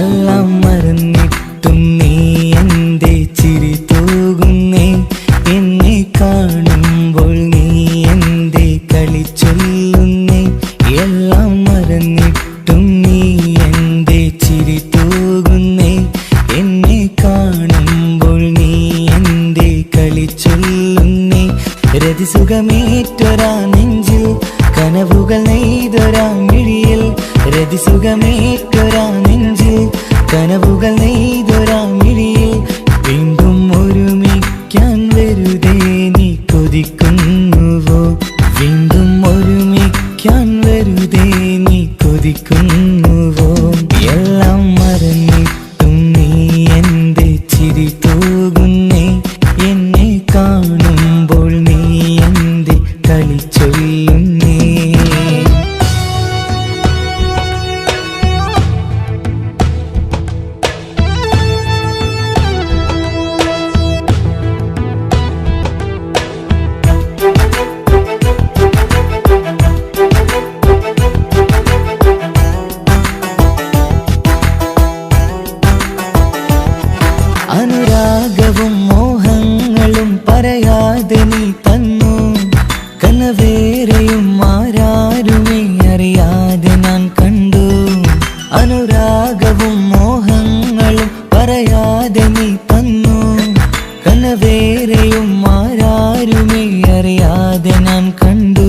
എല്ലാം മറന്നിട്ടും നീ എന്റെ ചിരി തൂകുന്നേ, എന്നെ കാണുമ്പോൾ നീ എന്റെ കളി ചൊല്ലുന്നേ. എല്ലാം മറന്നിട്ടും നീ എന്റെ ചിരി തൂകുന്നേ, എന്നെ കാണുമ്പോൾ നീ എന്റെ കളി ചൊല്ലുന്നേ. രതിസുഖമേറ്റൊരാ നെഞ്ചിൽ കനവുകൾ നെയ്തൊരാ മിഴിയിൽ, രതിസുഖമേറ്റൊരാ നെഞ്ചിൽ കനവുകൾ നെയ്തൊരാ മിഴിയിൽ. വീണ്ടും ഒരുമിക്കാൻ വെറുതെ നീ കൊതിക്കുന്നുവോ, വീണ്ടും ഒരുമിക്കാൻ വെറുതെ നീ കൊതിക്കുന്നുവോ. എല്ലാം മറന്നിട്ടും നീ എന്റെ ചിരി തൂകുന്നേ, എന്നെ കാണുമ്പോൾ നീ എന്റെ കളി ചൊല്ലുന്നേ. അനുരാഗവും മോഹങ്ങളും പറയാതെ നീ തന്നു, കനവേറെയും ആരാരുമേ അറിയാതെ ഞാൻ കണ്ടു. അനുരാഗവും മോഹങ്ങളും പറയാതെ നീ തന്നു, കനവേറെയും ആരാരുമേ അറിയാതെ ഞാൻ കണ്ടു.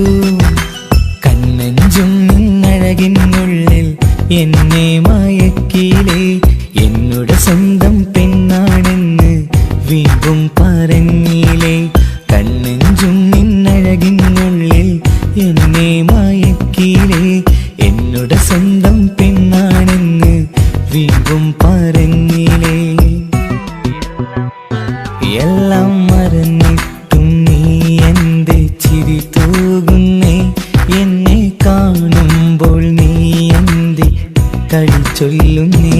കണ്ണഞ്ചും നിന്നഴകിനുള്ളിൽ എന്നെ മയക്കിയിലേ, എന്നുടെ സ്വന്തം പെണ്ണാണെന്ന് വീണ്ടും പറഞ്ഞില്ലേ. കണ്ണെഞ്ചും നിന്നഴകിനുള്ളിൽ എന്നെ മയക്കിയില്ലേ, എന്നുടെ സ്വന്തം പെണ്ണാണെന്ന് വീണ്ടും പറഞ്ഞില്ലേ. എല്ലാം മറന്നിട്ടും നീ എന്റെ ചിരി തൂകുന്നേ, എന്നെ കാണുമ്പോൾ നീ എന്റെ കളി ചൊല്ലുന്നേ.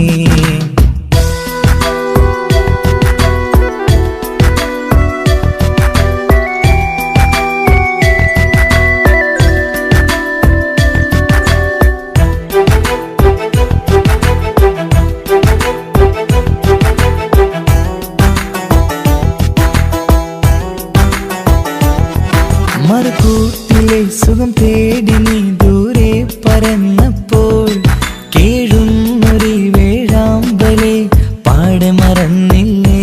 മറുകൂട്ടിലെ സുഖം തേടി നീ ദൂരെ പറന്നപ്പോൾ, കേഴുന്നൊരു വേഴാമ്പലെ പാടെ മറന്നില്ലേ.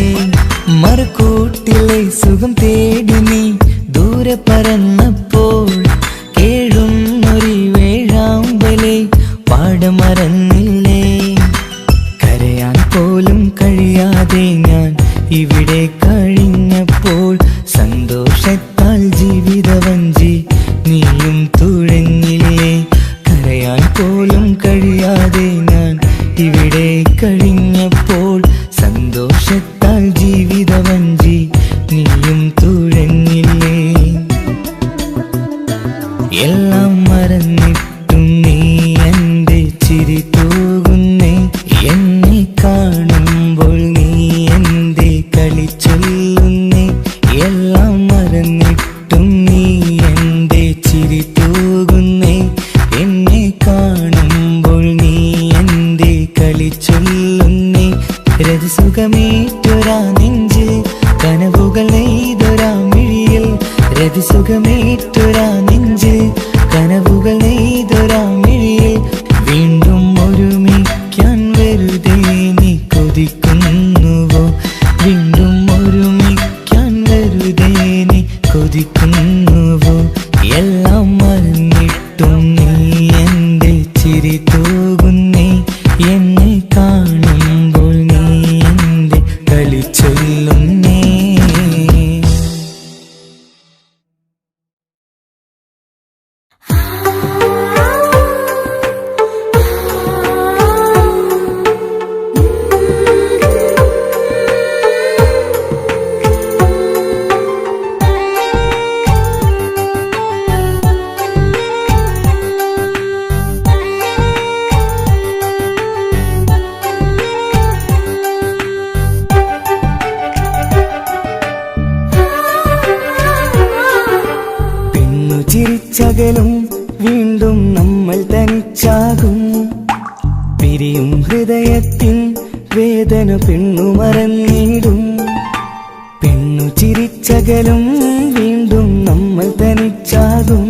മറുകൂട്ടിലെ സുഖം തേടി നീ ദൂരെ പറന്നപ്പോൾ, കേഴുന്നൊരു വേഴാമ്പലെ പാടെ മറന്നില്ലേ. കരയാൻ പോലും കഴിയാതെ ഞാൻ ഇവിടെ കഴിഞ്ഞപ്പോൾ, സന്തോഷത്താൽ ജീവിതവഞ്ചി നീയും തുഴഞ്ഞില്ലേ. കരയാൻ പോലും കഴിയാതെ ഞാൻ ഇവിടെ കഴിഞ്ഞപ്പോൾ, സന്തോഷത്താൽ ജീവിതവഞ്ചി നീയും തുഴഞ്ഞില്ലേ. ചിരിച്ചകലും വീണ്ടും നമ്മൾ തനിച്ചാകും. പിരിയും ഹൃദയത്തിൻ വേദന പെണ്ണു മറന്നിടും. പെണ്ണു ചിരിച്ചകലും വീണ്ടും നമ്മൾ തനിച്ചാകും.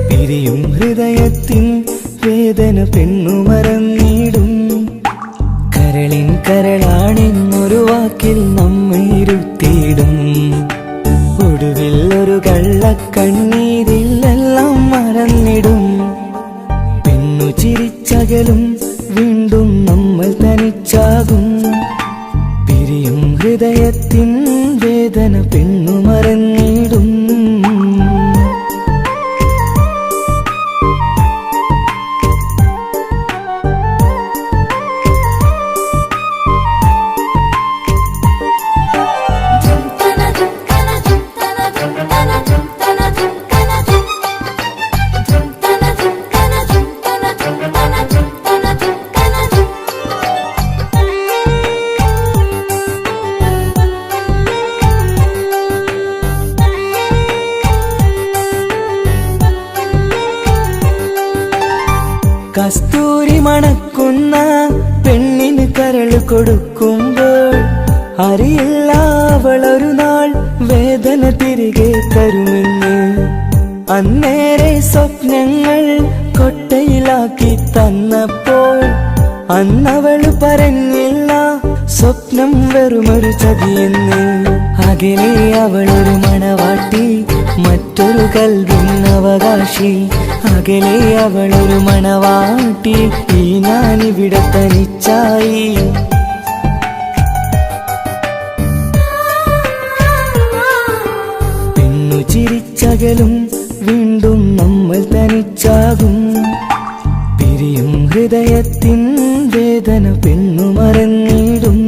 പിരിയും ഹൃദയത്തിൻ വേദന പെണ്ണു മറന്നിടും. കരളിൻ കരളാണെന്നൊരു വാക്കിൽ നമ്മൾ ഇരുത്തിയിടും. ഒടുവിൽ ഒരു കള്ളക്കണ്ണീരിൽ എല്ലാം മറന്നിടും. പെണ്ണു ചിരിച്ചകലും വീണ്ടും നമ്മൾ തനിച്ചാകും. പിരിയും ഹൃദയത്തിൻ വേദന പെണ്ണു മറന്നിടും. കസ്തൂരി മണക്കുന്ന പെണ്ണിന് കരള് കൊടുക്കുമ്പോൾ അറിയില്ല അവളൊരു നാൾ വേദന തിരികെ തരുമെന്ന്. അന്നേരെ സ്വപ്നങ്ങൾ കൊട്ടയിലാക്കി തന്നപ്പോൾ അന്നവള് പറഞ്ഞില്ല സ്വപ്നം വെറുമൊരു ചതിയെന്ന്. അകലെ അവളൊരു മണവാട്ടി, മറ്റൊരു കൽവിൻ അവകാശി. അകലെ അവളൊരു മണവാട്ടി, ഈ ഞാനിവിടെ തനിച്ചായി. പെണ്ണു ചിരിച്ചകലും വീണ്ടും നമ്മൾ തനിച്ചാകും. പിരിയും ഹൃദയത്തിൻ വേദന പെണ്ണു മറന്നിടും.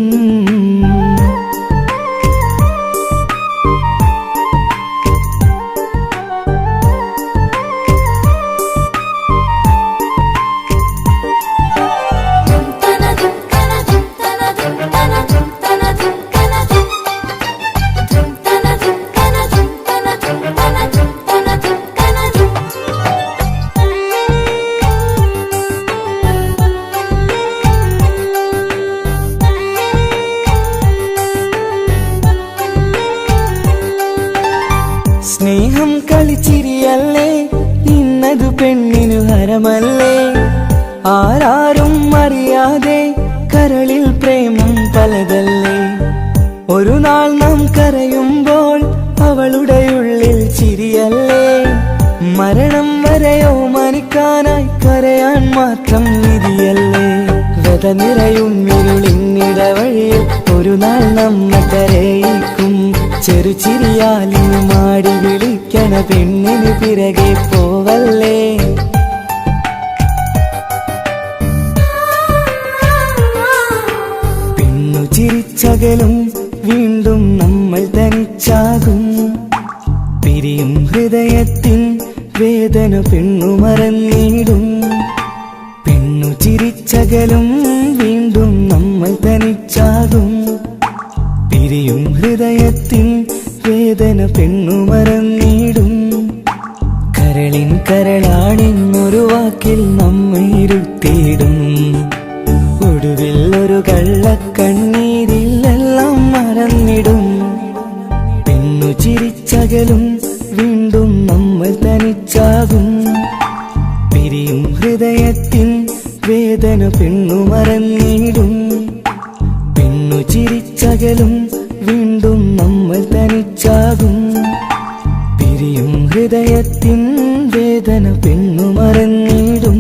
സ്നേഹം കളിച്ചിരിയല്ലേ, ഇന്നതു പെണ്ണിനു ഹരമല്ലേ. ആരാരും അറിയാതെ കരളിൽ പ്രേമം പലതല്ലേ. ഒരു നാൾ നാം കരയുമ്പോൾ അവളുടെ ഉള്ളിൽ ചിരിയല്ലേ. മരണം വരെയോ മനിക്കാനായി കരയാൻ മാത്രം വിധിയല്ലേ. വ്യത നിറയും ഇരുളിന്നിടവഴിയിൽ ഒരു നാൾ നമ്മെ കരയിക്കും. ചെറുചിരിയാലിന് മാടി വിളിക്കണ പെണ്ണിന് പിറകെ പോവല്ലേ. പെണ്ണു ചിരിച്ചകലും വീണ്ടും നമ്മൾ തനിച്ചാകും. പിരിയും ഹൃദയത്തിൻ വേദന പെണ്ണു മറന്നിടും. പെണ്ണു ചിരിച്ചകലും വീണ്ടും നമ്മൾ തനിച്ചാകും. പിരിയും ഹൃദയത്തിൻ വേദന പെണ്ണു മറന്നിടും. കരളിൻ കരളാണെന്നൊരു വാക്കിൽ നമ്മൾ ഇരുത്തിയിടും. ഒടുവിൽ ഒരു കള്ളക്കണ്ണീരിൽ എല്ലാം മറന്നിടും. പെണ്ണു ചിരിച്ചകലും വീണ്ടും നമ്മൾ തനിച്ചാകും. പിരിയും ഹൃദയത്തിൻ വേദന പെണ്ണു മറന്നിടും. പെണ്ണു ചിരിച്ചകലും വീണ്ടും നമ്മൾ തനിച്ചാകും. പിരിയും ഹൃദയത്തിൻ വേദന പെണ്ണു മറന്നിടും.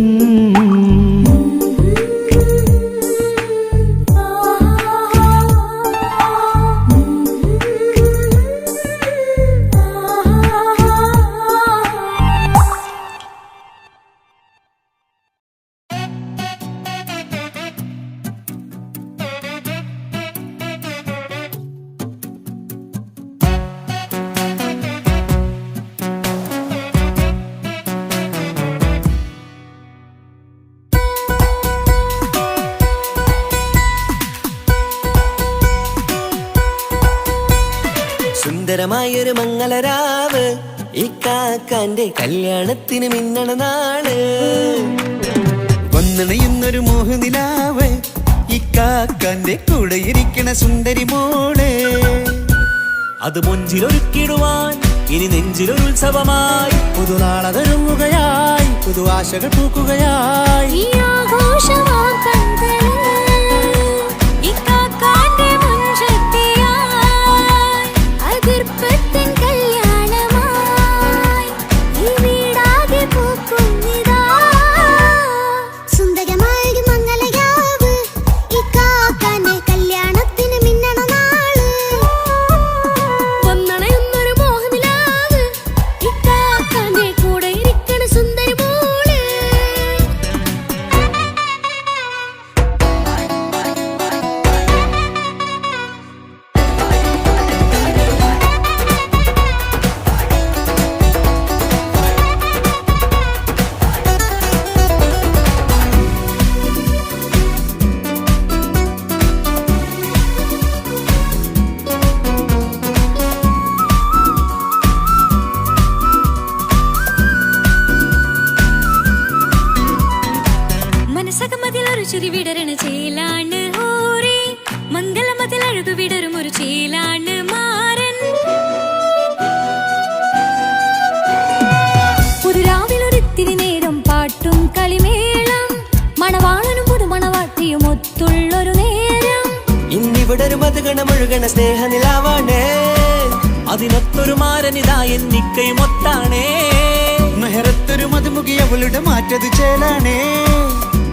സുന്ദരമായൊരു മംഗളരാവ് ഇക്കാക്കാന്റെ കല്യാണത്തിന് മിന്നണ നാള്. വന്നണയുന്നൊരു മോഹനിലാവ് ഇക്കാക്കാന്റെ കൂടെ ഇരിക്കണ സുന്ദരി മോള്. അത് മൊഞ്ചിലൊരുക്കിടുവാൻ ഇനി നെഞ്ചിലൊരു ഉത്സവമായി പുതുനാളതൊരുങ്ങുകയായി പുതുവാശകൾ പൂക്കുകയായി. ചിരി വിടരണ ചേലാണ് ഹോറി മംഗളമതിൽ അഴകു വിടരും ഒരു ചേലാണ് മാരൻ. പുതുരാവിലൊരിത്തിരി നേരം പാട്ടും കളിമേളം മണവാളനും പുതുമണവാട്ടിയും ഒത്തുള്ളൊരു നേരം. ഇന്നിവിടൊരു മധുഗണമൊഴുകണ സ്നേഹനിലാവാണേ അതിനൊത്തൊരു മാരനിതാ എന്നിക്കയും ഒത്താണേ. മെഹറത്തൊരു മധുമുഖി അവളുടെ മാറ്റത് ചേലാണേ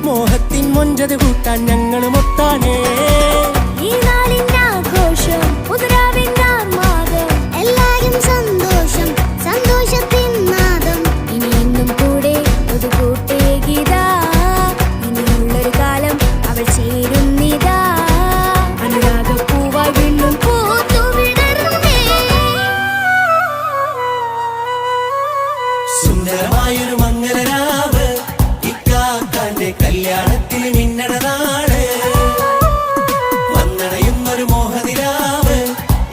മോഹത്തിൻ മൊഞ്ചത് കൂട്ടാൻ ഞങ്ങളും ഒത്താണേ. ഈ നാളിന്റെ ആഘോഷം പുതുരാവിന്റെ ആർമാദം എല്ലാരും സന്തോഷം സന്തോഷത്തിൻ നാദം. ഇനി എന്നും കൂടെ പുതുകൂട്ടേ ഗീതാ ഇനിയുള്ളൊരു കാലം അവൾ ചേരുന്നിതാ അനുരാഗപ്പൂവായി വീണ്ടും പൂത്തുവിടരുന്നേ. സുന്ദരമായൊരു മംഗളരാവ് ഇക്കാക്കാന്റെ കല്യാണത്തിന് മിന്നണ നാള്. വന്നണയുന്നൊരു മോഹനിലാവ്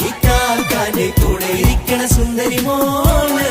ഇക്കാക്കാന്റെ കൂടെ ഇരിക്കണ സുന്ദരി മോള്.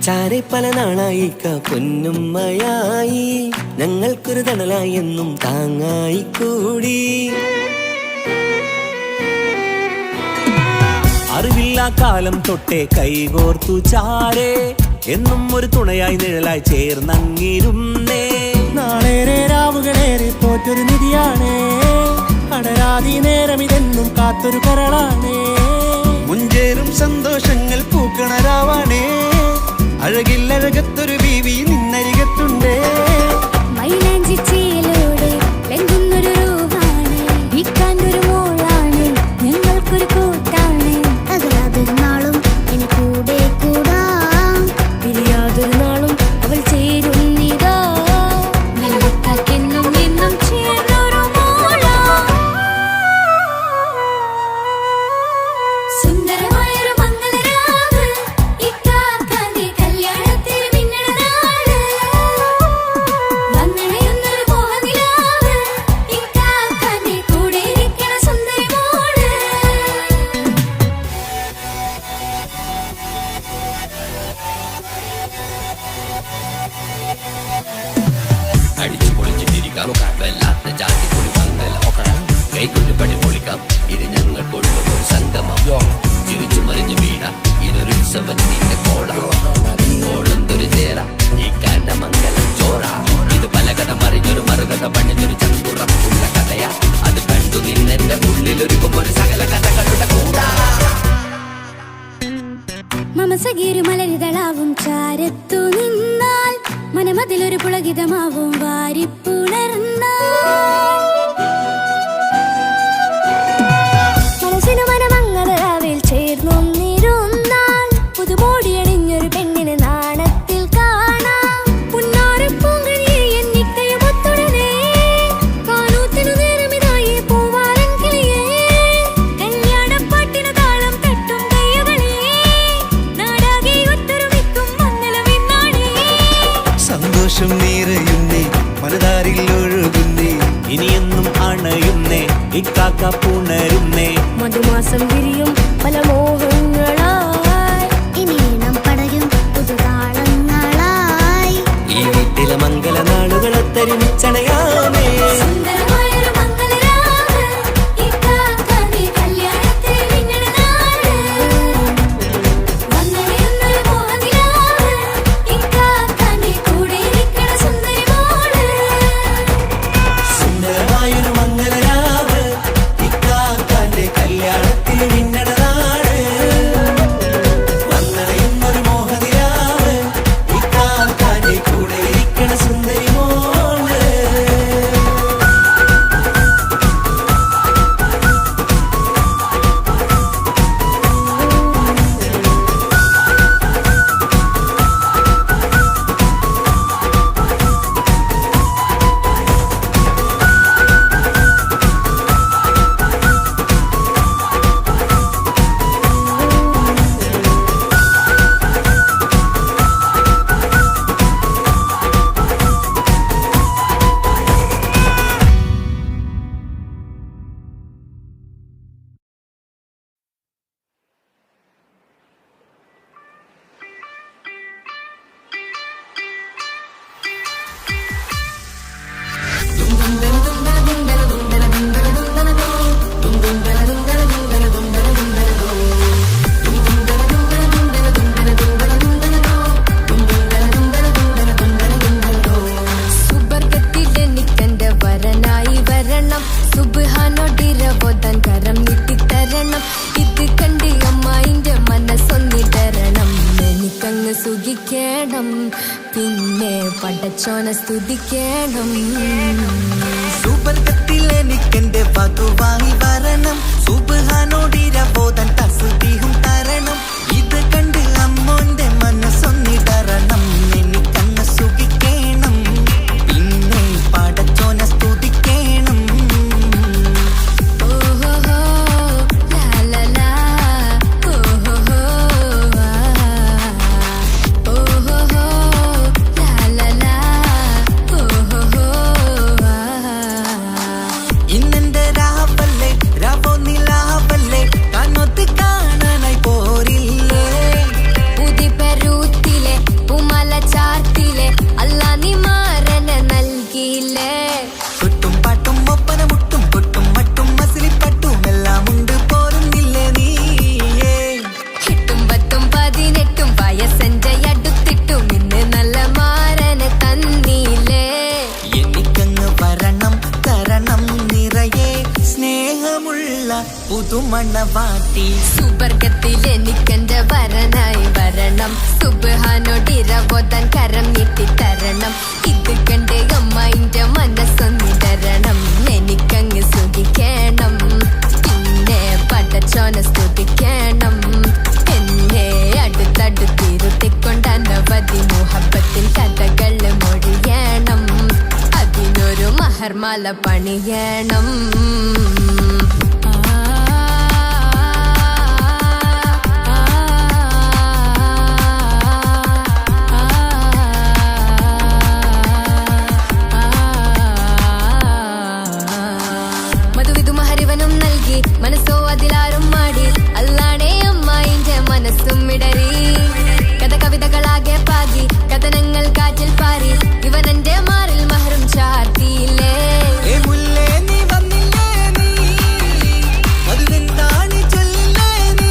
ചാരെ പല നാളായി പൊന്നുമ്മയായി ഞങ്ങൾക്കൊരു തണലായി എന്നും താങ്ങായി കൂടി. അറിവില്ലാ കാലം തൊട്ടേ കൈകോർത്തു ചാരെ എന്നും ഒരു തുണയായി നിഴലായി ചേർന്നങ്ങിരുന്നേ. നാളേറെ രാവുകളേറെ പോറ്റൊരു നിധിയാണേ അടരാതി നേരം ഇതെന്നും കാത്തൊരു കരളാണേ. മുഞ്ചേറും സന്തോഷങ്ങൾ പൂക്കണരാവാണേ അഴകില്ലഴകത്തൊരു ബീവി നിന്നരികത്തുണ്ടേ. മൈലാഞ്ചിച്ചേലോടെ ലംഘുന്നൊരു രൂപാണ് ഇക്കാന്റൊരു മോളാണ് ഞങ്ങൾക്കൊരു കൂട്ടാണ്. അതൊരു നാളും ഇനി കൂടെ കൂടാം പിരിയാതൊരു നാളും അവൾ ചേരുന്നിതാ നിലവെക്കാക്കെന്നും എന്നും ചേർന്നൊരു മോളാ. സുന്ദരമായൊരു മംഗളരാവ് ഇക്കാക്കാന്റെ കല്യാണത്തിന് മിന്നണ നാള്. വന്നണയുന്നൊരു മോഹനിലാവ് ഇക്കാക്കാന്റെ കൂടെ ഇരിക്കണ സുന്ദരി മോള്. അടിച്ചു പൊളിച്ചിട്ടിരിക്കാം വല്ലാത്ത ജാതി പൊളി മംഗലം കൈകൊണ്ട് പണി പൊളിക്കാം ഇത് ഞങ്ങൾക്കുള്ളൊരു സംഗമം. ചിരിച്ചു മറിഞ്ഞു വീണ ഇതൊരു ഉത്സവത്തിന്റെ കോളം ഓളന്തൊരു ചേര ഈ കാണ്ട മംഗലം ചോറ. ഇത് പലകഥ മറിഞ്ഞൊരു മറുകഥ പണിഞ്ഞൊരു ചങ്കുറപ്പുള്ള കഥയാ അത് കണ്ടു നിന്നെന്റെ ഉള്ളിലൊരുക്കും ഒരു സകല കഥകളുടെ കൂടാ. മമസഗീരു മലരിതളാവും ചാരത്തു നിന്നാൽ മനമതിലൊരു പുളകിതമാവും വാരിപ്പുണർന്നാൽ മനസ്സിനു മനമംഗളരാവിൽ ഇക്കാക്ക പുണരുന്നേ. മധുമാസം വിരിയും പല മോഹങ്ങളായി ഇനിയും പടരും പുതുതാളങ്ങളായി ഈ വീട്ടിലെ മംഗല നാളുകളൊത്തരിച്ചണയാമേ. സുന്ദരമായൊരു മംഗളരാവ് ഇക്കാക്കാന്റെ കല്യാണത്തിൽ മിന്നണ നാട് വന്നണിയുന്നൊരു മോഹനിലാവ് ഇക്കാക്കാന്റെ കൂടെ ഇരിക്കണ സുന്ദരി മോള്. സുന്ദരമായൊരു മംഗലരാവ് ഇക്കാക്കാന്റെ കല്യാണത്തിൽ മിന്നണ നാട് വന്നണയുന്നൊരു മോഹനിലാവ് ഇക്കാക്കാന്റെ കൂടെ ഇരിക്കണ സുന്ദരി മോള്. സുബർഗത്തിലെനിക്കെന്റെ വരനായി വരണം സുബ്ഹാനോടിരവോദൻ കരം നീട്ടിത്തരണം ഇത് കണ്ട് അമ്മായിന്റെ മനസ്സൊന്നിടരണം എനിക്കങ്ങ് സുഖിക്കണം പിന്നെ പടച്ചോനെ സ്തുതിക്കണം സുബർഗത്തിലെനിക്കെന്റെ വധുവായി വരണം സുബ്ഹാനോടിരവോദൻ തസ്ബീഹും തരണം ഇത് കണ്ട് അമ്മോന്റെ മനസ്സൊന്നിടരണം എനിക്കങ്ങ് സുഖിക്കണം പിന്നെ പടച്ചോനെ സ്തുതിക്കണം. ഓഹോഹോ ലാലലാ ഓഹോഹോ ഓഹോഹോ ലാലലാ ഓഹോഹോ ഇന്നെന്റെ രാവല്ലേ രാവോ നിലാവല്ലേ കണ്ണൊത്ത് കാണാനായി പോരില്ലേ. പുതിപെരൂത്തിലെ ഉമല ചാർത്തിലെ അല്ലാ നീ മാരനെ നൽകിയില്ലേ ചുട്ടും പാട്ടും ഒപ്പന മുട്ടും കൊട്ടും മട്ടും മസിലിപ്പട്ടും എല്ലാം ഉണ്ട് പോരുന്നില്ലേ നീയേ. എട്ടും പത്തും 18 വയസ്സെന്റെ അടുത്തിട്ടും ഇന്ന് നല്ല മാരനെ തന്നീലേ എനിക്കങ്ങ് വരണം തരണം നിറയെ സ്നേഹമുള്ള പുതുമണവാട്ടി. സുബർഗത്തിൽ എനിക്കെന്റെ വരനായി വരണം സുബ്ഹാനോടിരവോദൻ കരം നീട്ടിത്തരണം ഇത് കണ്ട് അമ്മായിന്റെ മനസ്സൊന്നിടരണം എനിക്കങ്ങ് സുഖിക്കണം പിന്നെ പടച്ചോനെ സ്തുതിക്കണം എന്നെ അടുത്തടുത്തിരുത്തിക്കൊണ്ട് അനവധി മുഹബത്തിൻ കഥകൾ മൊഴിയണം അതിനൊരു മഹർമാല പണിയണം മധുവിധു മഹരിവനും നൽകി മനസ്സോ അതിലാരും മാടി അല്ലാണേ അമ്മായിന്റെ മനസ്സും ഇടറി കഥ കവിതകളാകെ പാകി കഥനങ്ങൾ കാറ്റിൽ പാറി ഇവനെന്റെ മാറിൽ മഹറും ചാർത്തിയില്ലേ. ഏ മുല്ലേ നീ വന്നില്ലേ നീ മധുവെന്താണ് ചൊല്ലില്ലേ നീ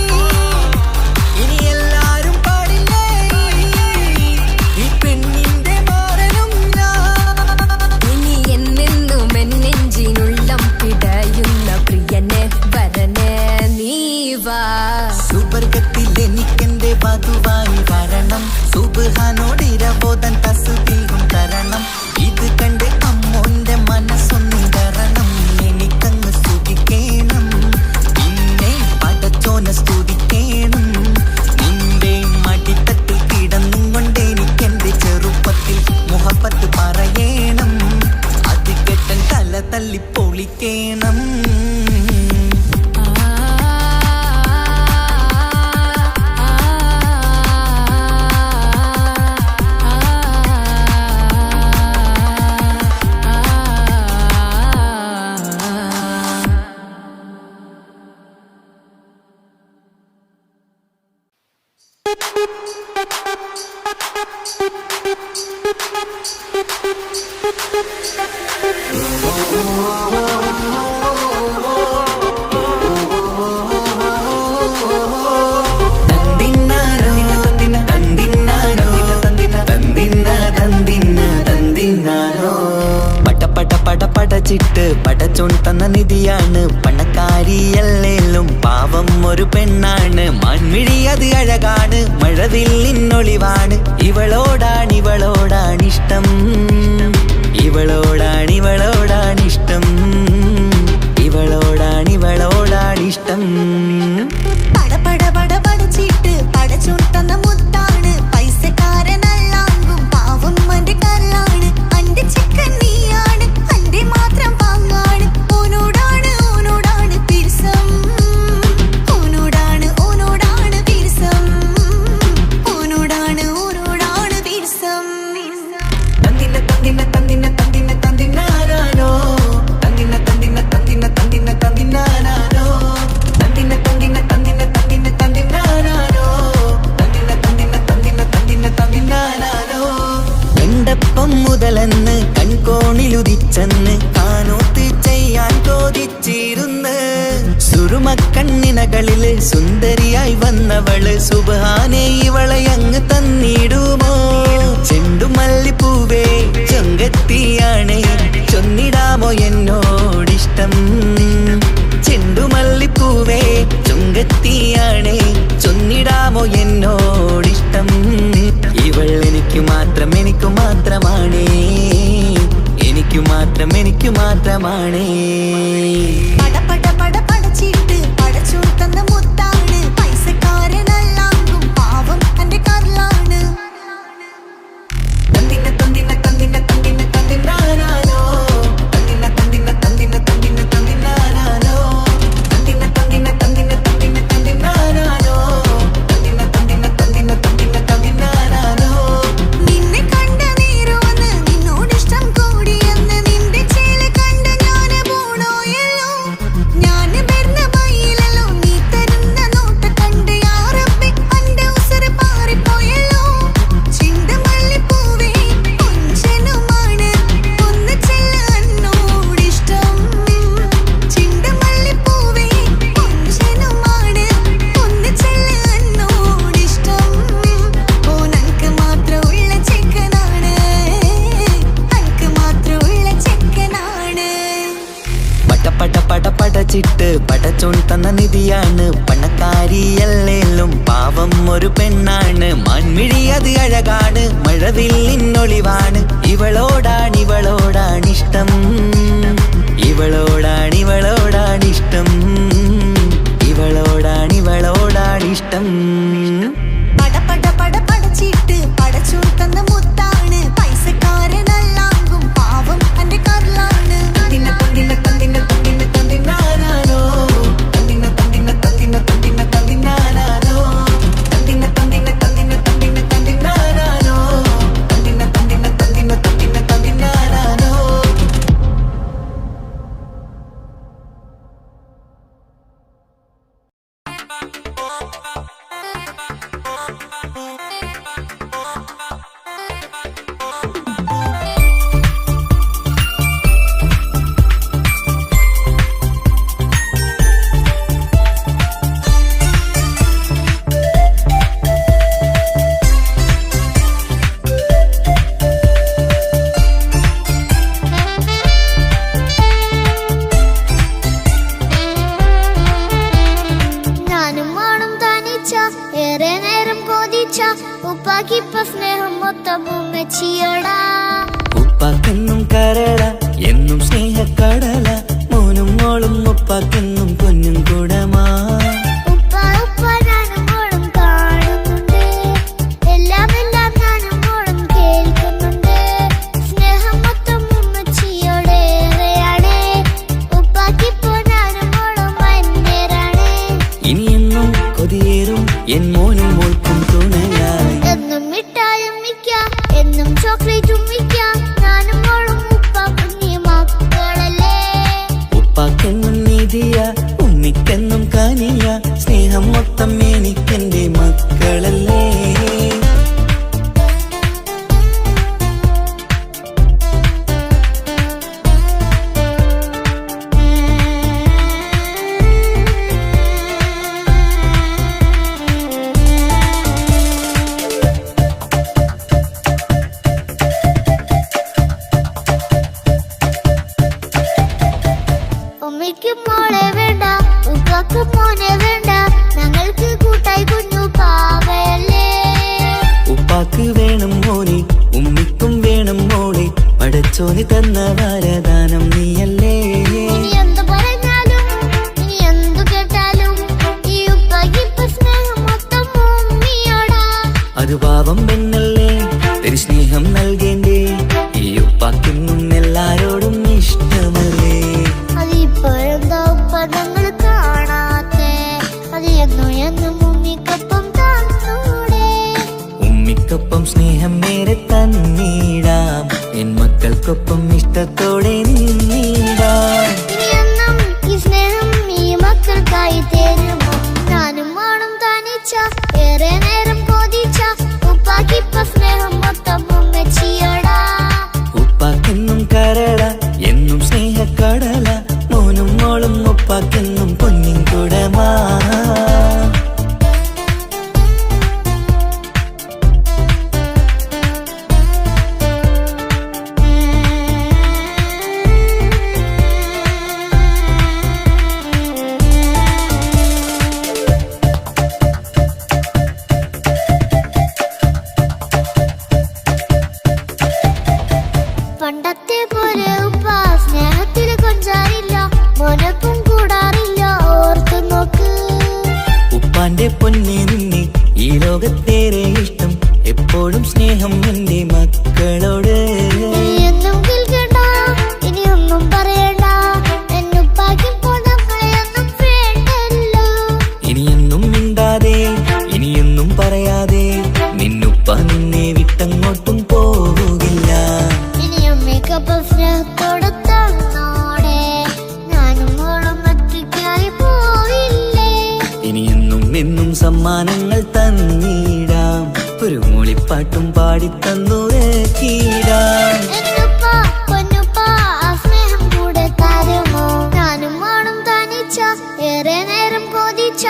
ഇനി എല്ലാരും പാടില്ലേ ഈ പെണ്ണിന്റെ മാറനും ഞാൻ. ഇനി എന്നെന്നും എന്നെഞ്ചിനുള്ളം പിടയുന്ന പ്രിയനെ വരനെ നീ വാ സുബർഗത്തിലെനിക്കെന്റെ വധുവായി വരണം സുബ്ഹാനോടിരവോദൻ തസ്ബീഹും തരണം ഇത് കണ്ട് അമ്മോന്റെ മനസ്സൊന്നിടരണം എനിക്കങ്ങ് സുഖിക്കണം പിന്നെ പടച്ചോനെ സ്തുതിക്കണം. നിന്റെ മടിത്തട്ടിൽ കിടന്നും കൊണ്ട് എനിക്കെന്റെ ചെറുപ്പത്തിൽ മുഹബത്ത് പറയണം അത് കെട്ടൻ തല തല്ലി പൊളിക്കണം. പടച്ചിട്ട് പടച്ചോൻ തന്ന നിധിയാണ് പണക്കാരിയല്ലേലും പാവം ഒരു പെണ്ണാണ് മാൻമിഴി അത് അഴകാണ് മഴവില്ലിന്നൊളിവാണ് ഇവളോടാണിഷ്ടം ഇവളോടാണിഷ്ടം ഇവളോടാണിഷ്ടം പടച്ചിട്ട് പടച്ചോൻ തന്ന മുത്താണ് പൈസക്കാരനല്ലാങ്കും പാവം അന്റെ കല്ലാണ് അന്റെ ചിക്കൻ നീയാണ് അന്റെ മാത്രം പാങ്ങാണ് ഓനോടാണ് പിരിസം ഓനോടാണ് പിരിസം ഓനോടാണ് പിരിസം തന്തിനാനോ കണ്ടപ്പം മുതലെന്ന് കൺകോണിലുദിച്ചെന്ന് കാനോത്ത് ചെയ്യാൻ കോതിച്ചിരുന്ന് സുറുമക്കണ്ണിനകളില് സുന്ദരിയായി വന്നവള് സുബ്ഹാനേ ഇവളെ അങ്ങ് തന്നിടുമോ ചെണ്ടുമല്ലിപ്പൂവേ ചൊങ്കത്തിയാണ് ചൊന്നിടാമോ എന്നോടിഷ്ടം ചെണ്ടുമല്ലിപ്പൂവേ ചൊങ്കത്തിയാണ് ചൊന്നിടാമോ എന്നോടിഷ്ടം ഇവൾ എനിക്ക് മാത്രമാണേ എനിക്ക് മാത്രമാണേ പടച്ചിട്ട് പടച്ചോൻ തന്ന മുത്താണ് പൈസക്കാരനല്ലാങ്കും പാവം അന്റെ കല്ലാണ് നിന്നെ കണ്ട നേരോന്ന് നിന്നോടിഷ്ടം കൂടിയെന്ന് നിന്റെ ചേല് കണ്ട് ഞാന് പോണോയല്ലോ ഞാന് വരുന്ന വഴിയിലല്ലോ നീ തരുന്ന നോട്ട കണ്ട് യാ റബ്ബി അന്റെ ഉസറ് പാറിപ്പോയല്ലോ ചെണ്ടുമല്ലിപ്പൂവേ കൊഞ്ചനുമാണ് ഒന്ന് ചെല്ല് എന്നോടിഷ്ടം ചെണ്ടുമല്ലിപ്പൂവേ കൊഞ്ചനുമാണ് ഒന്ന് ചെല്ല് എന്നോടിഷ്ടം ഓനക്ക് മാത്രമുള്ള ചെക്കനാണ് അനക്ക് മാത്രമുള്ള ചെക്കനാണ് പടച്ചിട്ട് പടച്ചോൻ തന്ന നിധിയാണ് പണക്കാരിയല്ലേലും പാവം ഒരു പെണ്ണാണ് മാൻമിഴി അത് അഴകാണ് മഴവില്ലിന്നൊളിവാണ് ഇവളോടാണിഷ്ടം ഇവളോടാണിഷ്ടം ഇവളോടാണിഷ്ടം പടച്ചിട്ട് പടച്ചോൻ തന്ന മുത്താണ് പൈസക്കാരനല്ലാങ്കും പാവം അന്റെ കല്ലാണ് ഏറെ നേരം കൊതിച്ച ഉപ്പാക്കിപ്പ സ്നേഹം മൊത്തം ഉമ്മച്ചിയടാ ഉപ്പാക്കെന്നും കരള എന്നും സ്നേഹക്കടല മോനും മോളും ഉപ്പാക്കെന്നും പൊന്നും കൂടമാ ഉപ്പ ഞാനും മോളും കാണുന്നുണ്ട് എല്ലാം ഞാനും മോളും കേൾക്കുന്നുണ്ട് സ്നേഹം മൊത്തം ഉമ്മച്ചിയോടേറെയാണ് ഉപ്പാക്കിപ്പോ ഞാനും മോളും അന്യരാണ് ഇനിയെന്നും കൊതിയേറും എൻ മോനും മോൾക്കും തുണയായി എന്നും മിഠായും മിക്കാം എന്നും ചോക്ലേറ്റും മിക്കാം ഞാനും മോളും ഉപ്പ കുഞ്ഞി മക്കളല്ലേ ഉപ്പാക്കെന്നും നീതിയ ഉമ്മിക്കെന്നും കാനിയ സ്നേഹം മൊത്തം എനിക്കെന്റെ മക്കളല്ലേ പടച്ചോനി തന്ന വരദാനം നീയല്ലേ. ഇനി എന്ത് പറഞ്ഞാലും ഇനി എന്തു കേട്ടാലും ഈ ഉപ്പാക്കിപ്പ സ്നേഹം മൊത്തം ഉമ്മിയോടാ. അത് പാവം പെണ്ണല്ലേ ഒരു സ്നേഹം നൽകേണ്ടേ. ഈ ഉപ്പാക്കിന്നും എല്ലാരോടും ഇഷ്ടമല്ലേ. അത് ഇപ്പോഴെന്താ ഉപ്പ ഞങ്ങൾ കാണാത്തെ? അത് എന്നും എന്നും ഉമ്മിക്കൊപ്പം തന്നൂടെ. ഉമ്മിക്കൊപ്പം സ്നേഹം നേരെ തന്നീടാം. എൻ മക്കൾക്കൊപ്പം ഇഷ്ടത്തോടെ നിന്നീടാം. ഇനി എന്നും ഈ സ്നേഹം ഈ മക്കൾക്കായി തരുമോ? ഞാനും മോളും തനിച്ച ഏറെ നേരം കൊതിച്ച ഉപ്പാക്കിപ്പ സ്നേഹം മൊത്തം ഉമ്മച്ചിയോടാ. ഉപ്പാക്കെന്നും കരള എന്നും സ്നേഹക്കടല. മോനും മോളും ഉപ്പാക്കെന്നും പൊന്നിൻ കുടമാ. പണ്ടത്തെ പോലെ ഉപ്പ സ്നേഹത്തിൽ കൊഞ്ചാറില്ല, മോനൊപ്പം കൂടാറില്ല. ഓർത്തു നോക്ക്. ഉപ്പാന്റെ പൊന്നെ നിന്നെ ഈ ലോകത്തേറെ ഇഷ്ടം. എപ്പോഴും സ്നേഹം എന്റെ മക്കളോട്. ഇനി എന്നും കേൾക്കണ്ട, ഇനി ഒന്നും പറയണ്ട. എന്നുപ്പാക്കിപ്പോ നമ്മളെയൊന്നും വേണ്ടല്ലോ. ഇനിയൊന്നും മിണ്ടാതെ ഇനിയൊന്നും പറയാതെ നിന്നുപ്പ നിന്നെ വിട്ടങ്ങോട്ടും പോവുകില്ല. ഇനി അമ്മയ്ക്കൊപ്പം സ്നേഹത്തോടെ തന്നോടെ. ഞാനും മോളും ഒറ്റയ്ക്കായി പോയില്ലേ. ഇനിയെന്നും എന്നും സമ്മാനങ്ങൾ തന്നീടാം. ഒരു മൂളിപ്പാട്ടും പാടിത്തന്നുറക്കീടാം. എന്നുപ്പ പൊന്നുപ്പ ആ സ്നേഹം കൂടെ തരുമോ? ഞാനും മോളും തനിച്ച ഏറെ നേരം കൊതിച്ച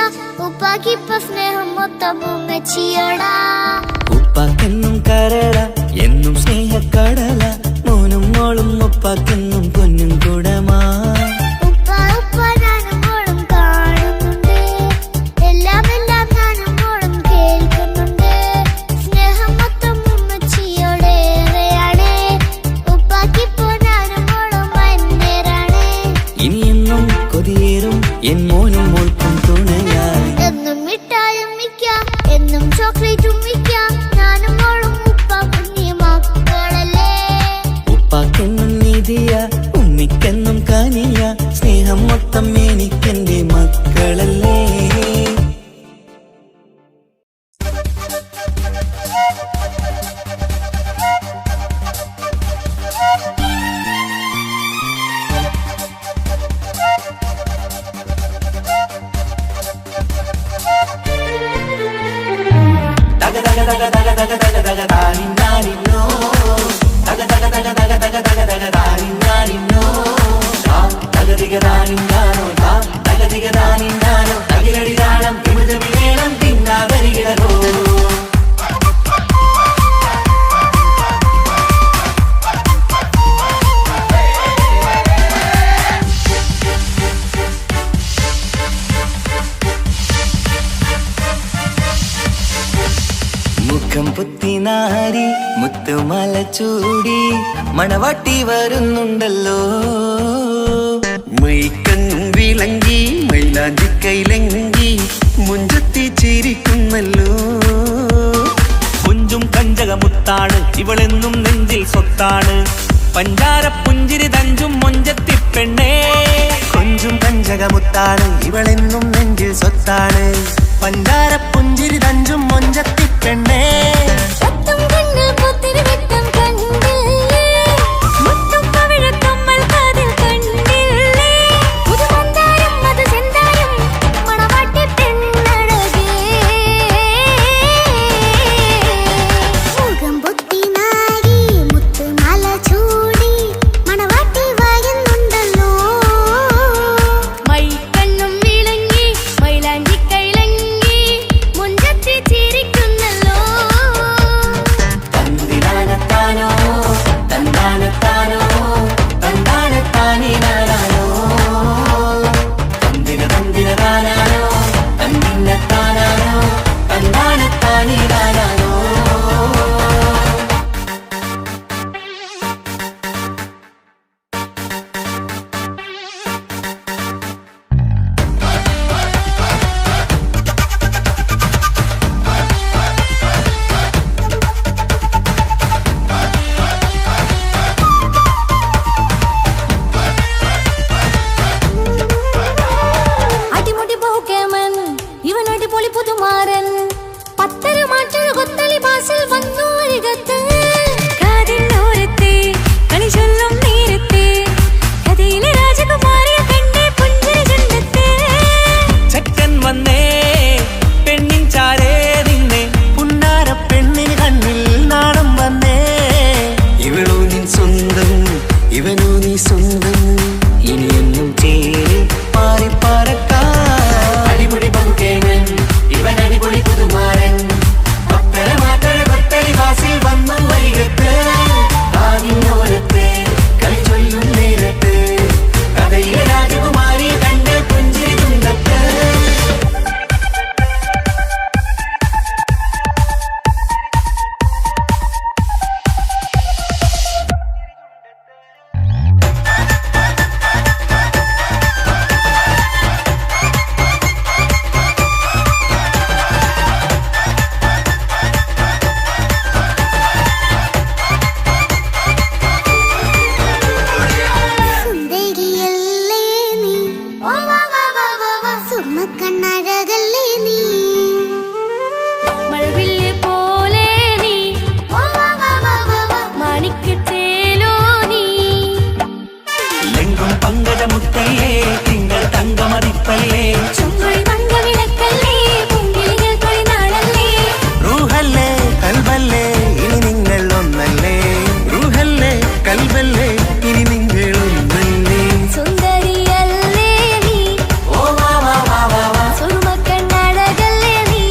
ഉപ്പാക്കിപ്പ സ്നേഹം മൊത്തം ഉമ്മച്ചിയോടാ. ഉപ്പാക്കെന്നും കരള എന്നും സ്നേഹക്കടല. മോനും മോളും ഉപ്പാക്കെന്നും പൊന്നും കുടമാ. ഉപ്പ ഉപ്പ ഞാനും മോളും കാണുന്നുണ്ട്. എല്ലാം എല്ലാം ഞാനും മോളും കേൾക്കുന്നുണ്ട്. സ്നേഹം മൊത്തം ഉമ്മച്ചിയോടേറെയാണ്. ഉപ്പാക്കിപ്പോ ഞാനും മോളും അന്യരാണ്. ഇനിയെന്നും കൊതിയേറും എൻ മോനും മോൾക്കും തുണയായി. എന്നും മിഠായും മിക്കാം, എന്നും ചോക്ലേറ്റും മിക്കാം. ഞാനും മോളും ഉപ്പ കുഞ്ഞി മക്കളല്ലേ. ഉപ്പാക്കെന്നും നിധിയ ഉമ്മിക്കെന്നും കനിയ. സ്നേഹം മൊത്തം എനിക്കെന്റെ മക്കളല്ലേ. മുഖം പുത്തിനാരി മുത്തുമല ചൂടി മണവാട്ടി വരുന്നുണ്ടല്ലോ. മൈക്കണ്ണും വിളങ്ങി മൈലാഞ്ചി കൈലങ്കി മുഞ്ചത്തി ചിരിക്കുന്നല്ലോ. കുഞ്ചും കഞ്ചകമുത്താണ് ഇവളെന്നും നെഞ്ചിൽ സ്വത്താണ്. പഞ്ചാര പുഞ്ചിരി തഞ്ചും മൊഞ്ചത്തി പെണ്ണേ. കൊഞ്ചും കഞ്ചകമുത്താണ് ഇവളെന്നും നെഞ്ചിൽ സ്വത്താണ്. പഞ്ചാര പുഞ്ചിരി തഞ്ചും മൊഞ്ചത്തി പെണ്ണേ. രക്തം കണ്ണിൽ പുത്തിരി വെട്ടം കണ്ടില്ലേ? മുത്തും പവിഴക്കമ്മൽ കാതിൽ കണ്ടില്ലേ? പുതുമന്ദാരം അത് ചെന്താരം മണവാട്ടി പെണ്ണഴകേ. മുഖം പൊത്തി നാരി മുത്തുമാല ചൂടി മണവാട്ടി വരുന്നുണ്ടല്ലോ. മൈക്കണ്ണും വിളങ്ങി മൈലാഞ്ചി കൈലങ്ങി മുഞ്ചത്തി ചിരിക്കുന്നു. പത്തര മാറ്റൊരു കൊത്തളി ബാസിൽ വന്നു അരികത്ത് കാതിന്നോരത്തെ കളി ചൊല്ലും നേരത്തെ കഥയിലെ രാജകുമാരിയെ കണ്ടേ പുഞ്ചിരി ചുണ്ടത്തെ ചക്കൻ വന്നേ പെണ്ണിൻ ചാരേ നിന്നെ പുന്നാര പെണ്ണിന് കണ്ണിൽ നാണം വന്നേ ഇവളോ നിൻ സ്വന്തം ഇവനോ നീ സ്വന്തം ഇനിയൊന്നും ചേരി പാറി പറക്കാൻ അടിപൊളി പങ്കേനൻ ഇവൻ അടിപൊളി പുതുമാരൻ പത്തര മാറ്റൊരു കൊത്തളി വാസിൽ വന്നു വരികത്ത് ആദിനോരത്ത് കളി ചൊല്ലും നേരത്ത് കഥയിലെ രാജകുമാരി കണ്ട് പുഞ്ചിരി തുണ്ടത്ത് സുന്ദരിയല്ലേ നീ സുമ്മക്കണ്ണഴകല്ലേ നീ മഴവില്ല് പോലെ നീ മാണിക്കച്ചേലോ നീ എങ്കും പങ്കജമുത്തല്ലേ തിങ്കൾ തങ്കമതിപ്പല്ലേ ചുങ്കുഴി മങ്കവിളക്കല്ലേ പൂങ്കിളികൾ തൊഴിനാളല്ലേ റൂഹല്ലേ കൽബല്ലേ ഇനി നിങ്ങൾ ഒന്നല്ലേ റൂഹല്ലേ കൽബല്ലേ ഇനി നിങ്ങൾ ഒന്നല്ലേ സുന്ദരിയല്ലേ നീ ഓ വാ വാ വാ വാ വാ സുറുമക്കണ്ണഴകല്ലേ നീ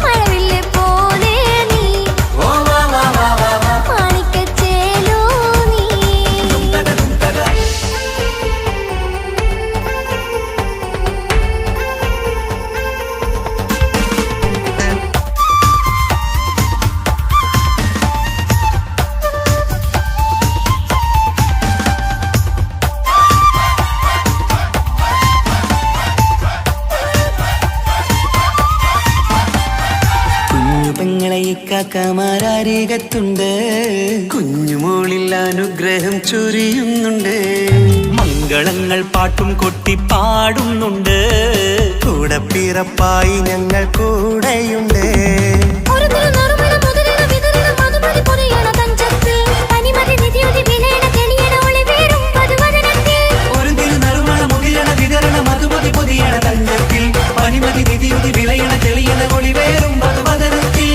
മഴവില്ല് പോലെ നീ ഓ വാ വാ വാ വാ വാ മാണിക്കച്ചേലോ നീ കുഞ്ഞു പെങ്ങളെ ഇക്കാക്കമാരാരികത്തുണ്ട് കുഞ്ഞുമോളിൽ അനുഗ്രഹം ചൊരിയുന്നുണ്ട് മംഗളങ്ങൾ പാട്ടും കൊട്ടി പാടുന്നുണ്ട് കൂടെ പിറപ്പായി ഞങ്ങൾ കൂടെയുണ്ട് ഒരു നറുമണ മുതലിന വിതറിന മധുമതി പൊരിയണ തഞ്ചത്തിൽ പനിമതി നിധിയുതി വിലയണ തെളിയണ ഒളിവേറും മധുവദനത്തിൽ ഒരു തിരുനറുമണ മുകിലണ വിതരണ മധുമതി പൊതിയണ തഞ്ചത്തിൽ പനിമതി നിധിയുതി വിളയണ തെളിയണ ഒളിവേറും മധുവദനത്തിൽ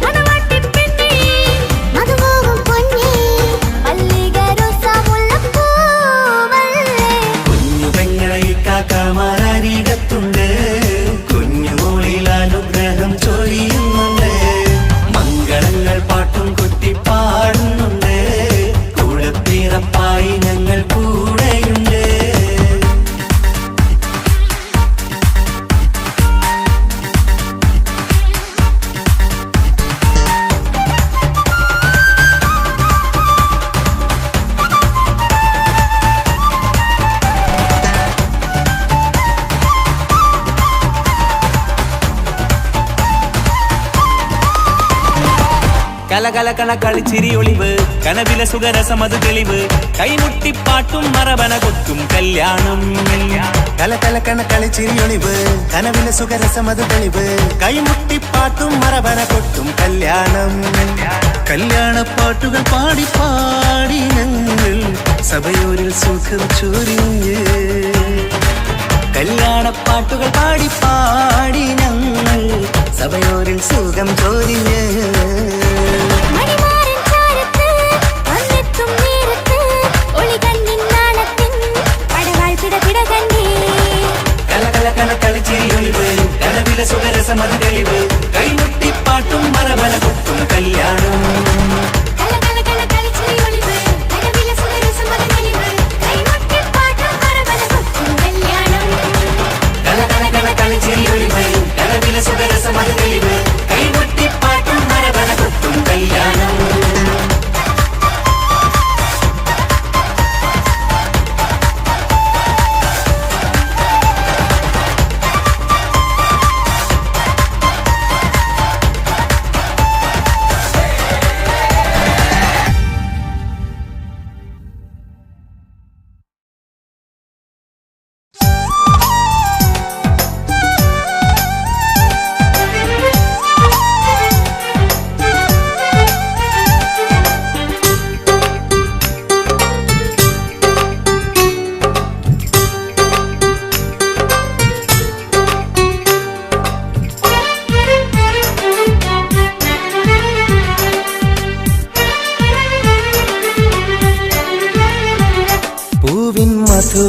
മണവാട്ടിപ്പെണ്ണേ മധുപോകും പൊന്നേ മല്ലികരോസ മുല്ലപ്പൂവല്ലേ കുഞ്ഞു പെങ്ങളെ ഇക്കാക്കമാരാരികത്തുണ്ട് കുഞ്ഞുമോളിൽ അനുഗ്രഹം ചൊരിയുന്നുണ്ട് മംഗളങ്ങൾ പാട്ടും കൊട്ടി പാടുന്നുണ്ട് കൂടെ പിറപ്പായി ഞങ്ങൾ കൂടെയുണ്ട് കലകലകണ കളിച്ചിരി ഒളിവ് കനവിലെ സുഖരസമത് തെളിവ് കൈമുട്ടിപ്പാട്ടും മറവന കൊത്തും കല്യാണം കലകലക്കണ കളിച്ചിരിയൊളിവ് കനവിലെ സുഖരസമത് തെളിവ് കൈമുട്ടിപ്പാട്ടും മറവന കൊട്ടും കല്യാണം കല്യാണപ്പാട്ടുകൾ പാടി പാടി ഞങ്ങൾ സഭയോരിൽ സുഖം ചൊരിഞ്ഞ് കല്യാണപ്പാട്ടുകൾ പാടി പാടി ഞങ്ങൾ സഭയോരിൽ സുഖം ചൊരിഞ്ഞ് മണിമാരൻ ചാരത്ത് വന്നെത്തും നേരത്ത് ഒളികണ്ണിൻ നാളത്തിൻ പടവാൾ പിടപിട കണ്ടേ കലകലകണ കളിച്ചിരിയൊളിവ് കനവിലെ സുഖരസമത് തെളിവ് കൈമുട്ടിപ്പാട്ടും മറവന കൊട്ടും കല്യാണം കലകലകണ കളിച്ചിരി ഒളിവ് കനവിലെ സുഖരസമത് തെളിവ് കൈമുട്ടിപ്പാട്ടും മറവന കൊത്തും കല്യാണം കലകലകണ കളിച്ചിരിയൊളിവ് കനവിലെ സുഖരസമത് തെളിവ് കൈമുട്ടിപ്പാട്ടും മറവന കൊട്ടും കല്യാണം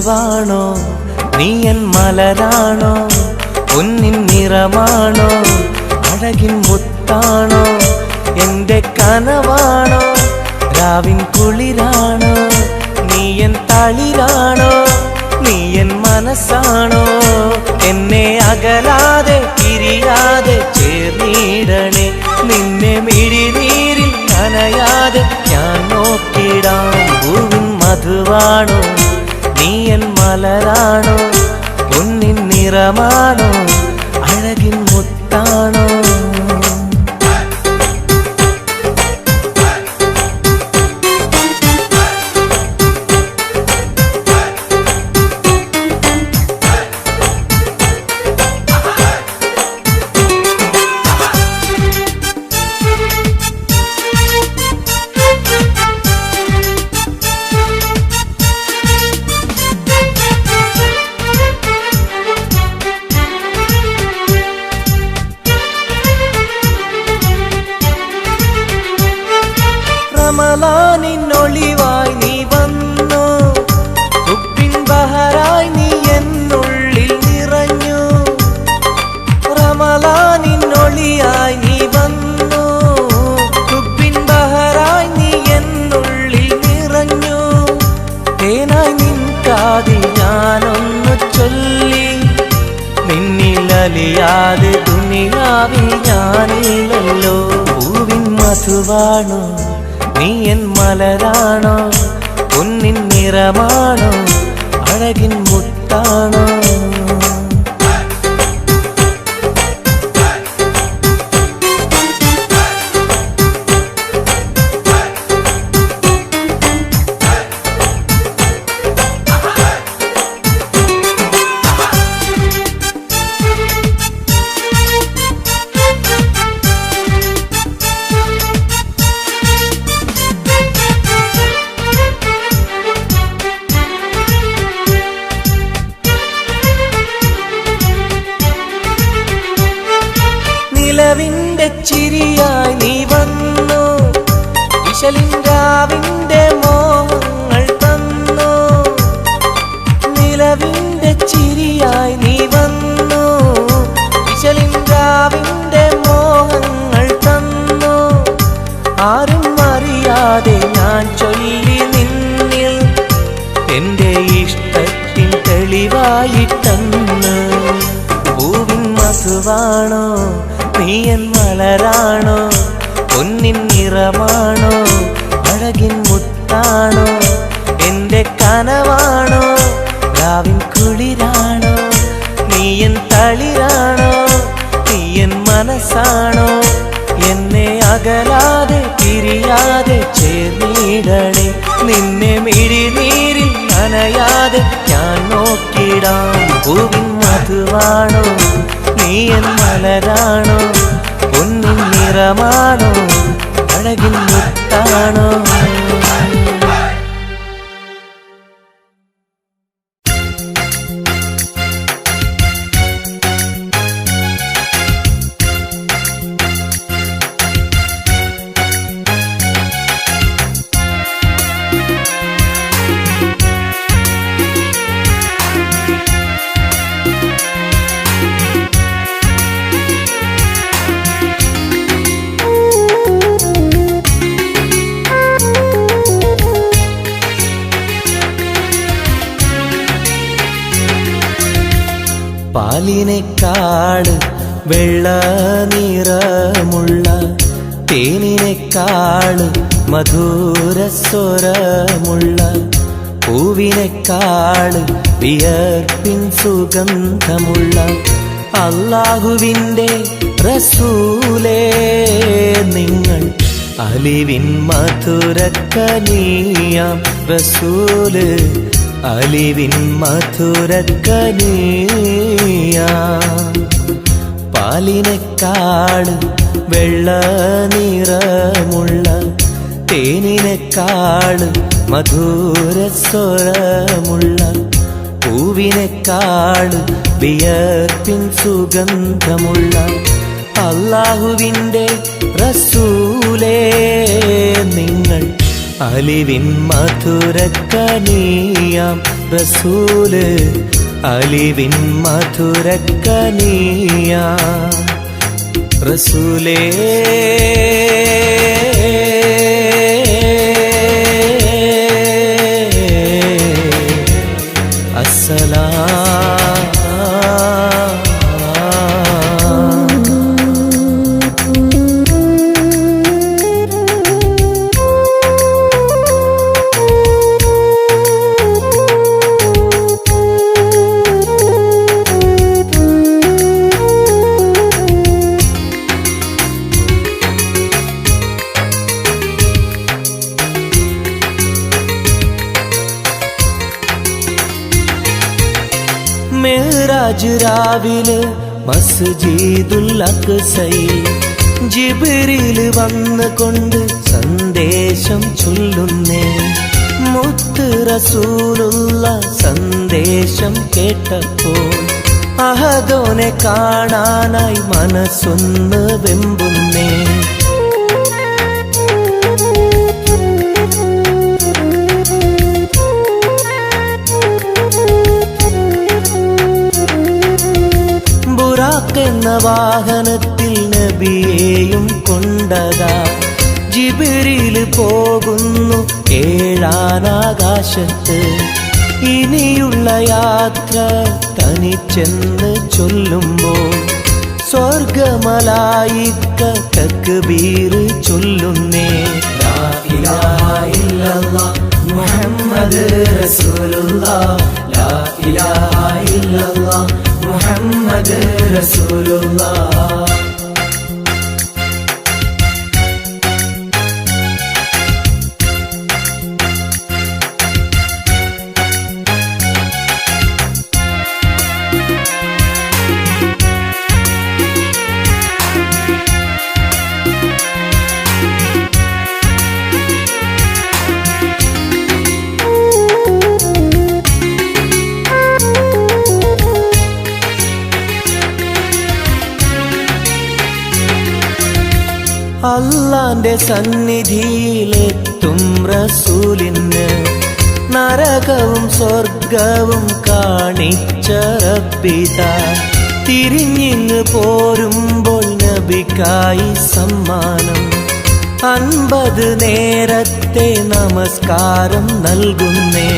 മധുവാണോ നീ എൻ മലരാണോ പൊന്നിൻ നിറമാണോ അഴകിൻ മുത്താണോ എന്റെ കനവാണോ രാവിൻ കുളിരാണോ നീ എൻ തളിരാണോ നീ എൻ മനസ്സാണോ എന്നെ അകലാതെ പിരിയാതെ ചേർന്നിടണേ നിന്നെ മിഴിനീരിൽ നനയാതെ ഞാൻ നോക്കിടാം പൂവിൻ മധുവാണോ നീ എൻ മലരാണോ പൊന്നിൻ നിറമാണോ അഴകിൻ മുത്താണോ റമളാനിന്നൊളിവായി നീ വന്നു ഉപ്പിൻ ബഹറായി നീ എന്നുള്ളിൽ നിറഞ്ഞു റമളാനിന്നൊളിയായി നീ വന്നു ഉപ്പിൻ ബഹറായി നീ എന്നുള്ളിൽ നിറഞ്ഞു തേനായി നിൻ കാതിൽ ഞാനൊന്നു ചൊല്ലി നിന്നിലലിയാതെ ദുനിയാവിൽ ഞാനില്ലല്ലോ പൂവിൻ മധുവാണോ നീ എൻ മലരാണോ പൊന്നിൻ നിറമാണോ അഴകിൻ മുത്താണോ നിലവിന്റെ ചിരിയായി നീ വന്നു വിശലിൻരാവിന്റെ മോഹങ്ങൾ തന്നു നിലവിന്റെ ചിരിയായി നീ വന്നു വിശലിൻരാവിന്റെ മോഹങ്ങൾ തന്നു ആരും അറിയാതെ ഞാൻ ചൊല്ലി നിന്നിൽ എന്റെ ഇഷ്ടത്തിൻ തെളിവായിട്ടെന്ന് പൂവിൻ മധുവാണോ നീ എൻ മലരാണോ പൊന്നിൻ നിറമാണോ അഴകിൻ മുത്താണോ എന്റെ കനവാണോ രാവിൻ കുളിരാണോ നീ എൻ തളിരാണോ നീ എൻ മനസ്സാണോ എന്നെ അകലാതെ പിരിയാതെ ചേർന്നിടണേ നിന്നെ മിഴിനീരിൽ നനയാതെ ഞാൻ നോക്കിടാം പൂവിൻ മധുവാണോ നീ എൻ മലരാണോ പൊന്നിൻ നിറമാണോ അഴകിൻ മുത്താണോ പാലിനേക്കാൾ വെള്ള നിറമുള്ള തേനിനേക്കാൾ മധുരസ്വരമുള്ള പൂവിനേക്കാൾ വിയർപ്പിൻ സുഗന്ധമുള്ള അല്ലാഹുവിൻ്റെ റസൂലേ നിങ്ങൾ അലിവിൻ മധുരക്കനിയാം റസൂല് അലിവിൻ മധുരക്കനിയാം പാലിനേക്കാൾ വെള്ള നിറമുള്ള തേനിനേക്കാൾ മധുരസ്വരമുള്ള പൂവിനേക്കാൾ വിയർപ്പിൻ സുഗന്ധമുള്ള അല്ലാഹുവിൻ്റെ റസൂലേ നിങ്ങൾ അലിവിൻ മധുരക്കനിയാം റസൂല് അലിവിൻ മധുരക്കനിയാ റസൂലേ മെഹ്റാജ് രാവിലെ മസ്ജിദുൽ അഖ്സയിൽ ജിബ്രീൽ വന്നുകൊണ്ട് സന്ദേശം ചൊല്ലുന്നേ മുത്ത് റസൂലുള്ള സന്ദേശം കേട്ടപ്പോൾ അഹദോനെ കാണാനായി മനസ്സൊന്ന് വെമ്പുന്നേ എന്ന വാഹനത്തിൽ നബിയെയും കൊണ്ടതാ ജിബ്രീൽ പോകുന്നു ഏഴാനാകാശത്ത് ഇനിയുള്ള യാത്ര തനിച്ചെന്ന് ചൊല്ലുമ്പോൾ സ്വർഗമലായിക്ക തക്ബീർ ചൊല്ലുന്നേ ലാ ഇലാഹ ഇല്ലല്ലാഹ് മുഹമ്മദ് റസൂലുള്ളാഹ് ലാ ഇലാഹ ഇല്ലല്ലാഹ് മുഹമ്മദ് റസൂലുള്ളാഹ് അല്ലാന്റെ സന്നിധിയിലെത്തും റസൂലിന് നരകവും സ്വർഗവും കാണിച്ച റബ്ബിത തിരിഞ്ഞിങ്ങ് പോരുമ്പോൾ നബിക്കായി സമ്മാനം 50 നേരത്തെ നമസ്കാരം നൽകുന്നേ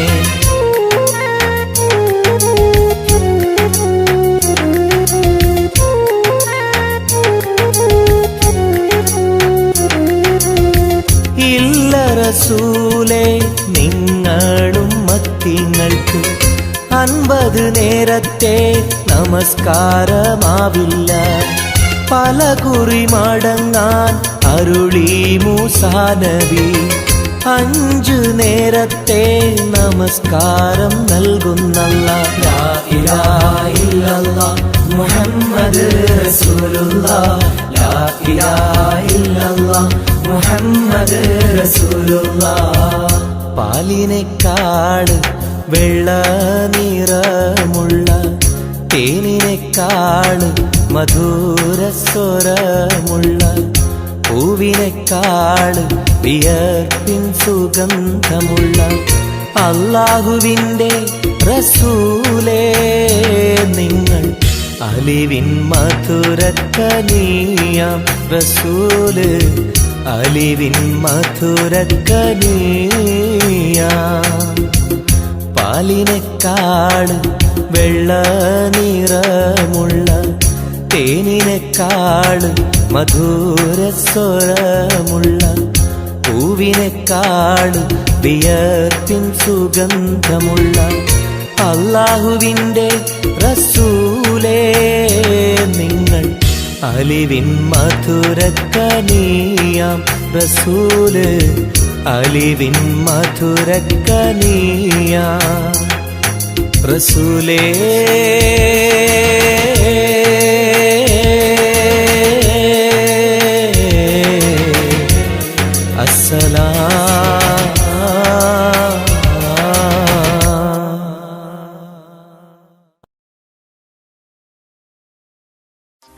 റസൂലേ നിങ്ങളും മത്തിങ്ങൾക്ക് 50 നേരത്തെ നമസ്കാരമാവില്ല പല കുറി മടങ്ങാൻ അരുളി മൂസാ നബി 5 നേരത്തെ നമസ്കാരം നൽകുന്നല്ലാഹ് ലാ ഇലാഹ ഇല്ലല്ലാഹ് മുഹമ്മദ് റസൂലുള്ളാഹ് ലാ ഇലാഹ ഇല്ലല്ലാഹ് മുഹമ്മദ് റസൂലുള്ളാഹ് പാലിനെക്കാട് വെള്ള നിറമുള്ള തേനിനെക്കാട് മധുരസ്വരമുള്ള പൂവിനെക്കാട് വിയർപ്പിൻ സുഗന്ധമുള്ള അല്ലാഹുവിൻ്റെ റസൂലേ നിങ്ങൾ അലിവിൻ മധുരക്കനിയാം റസൂല് അലിവിൻ മധുരക്കനിയാം പാലിനെക്കാട് വെള്ള നിറമുള്ള തേനിനെക്കാട് മധുരസ്വരമുള്ള പൂവിനെക്കാട് വിയർപ്പിൻ സുഗന്ധമുള്ള അല്ലാഹുവിൻ്റെ റസൂലേ നിങ്ങൾ അലിവിൻ മധുരക്കനിയാം റസൂല് അലിവിൻ മധുരക്കനിയാം റസൂലേ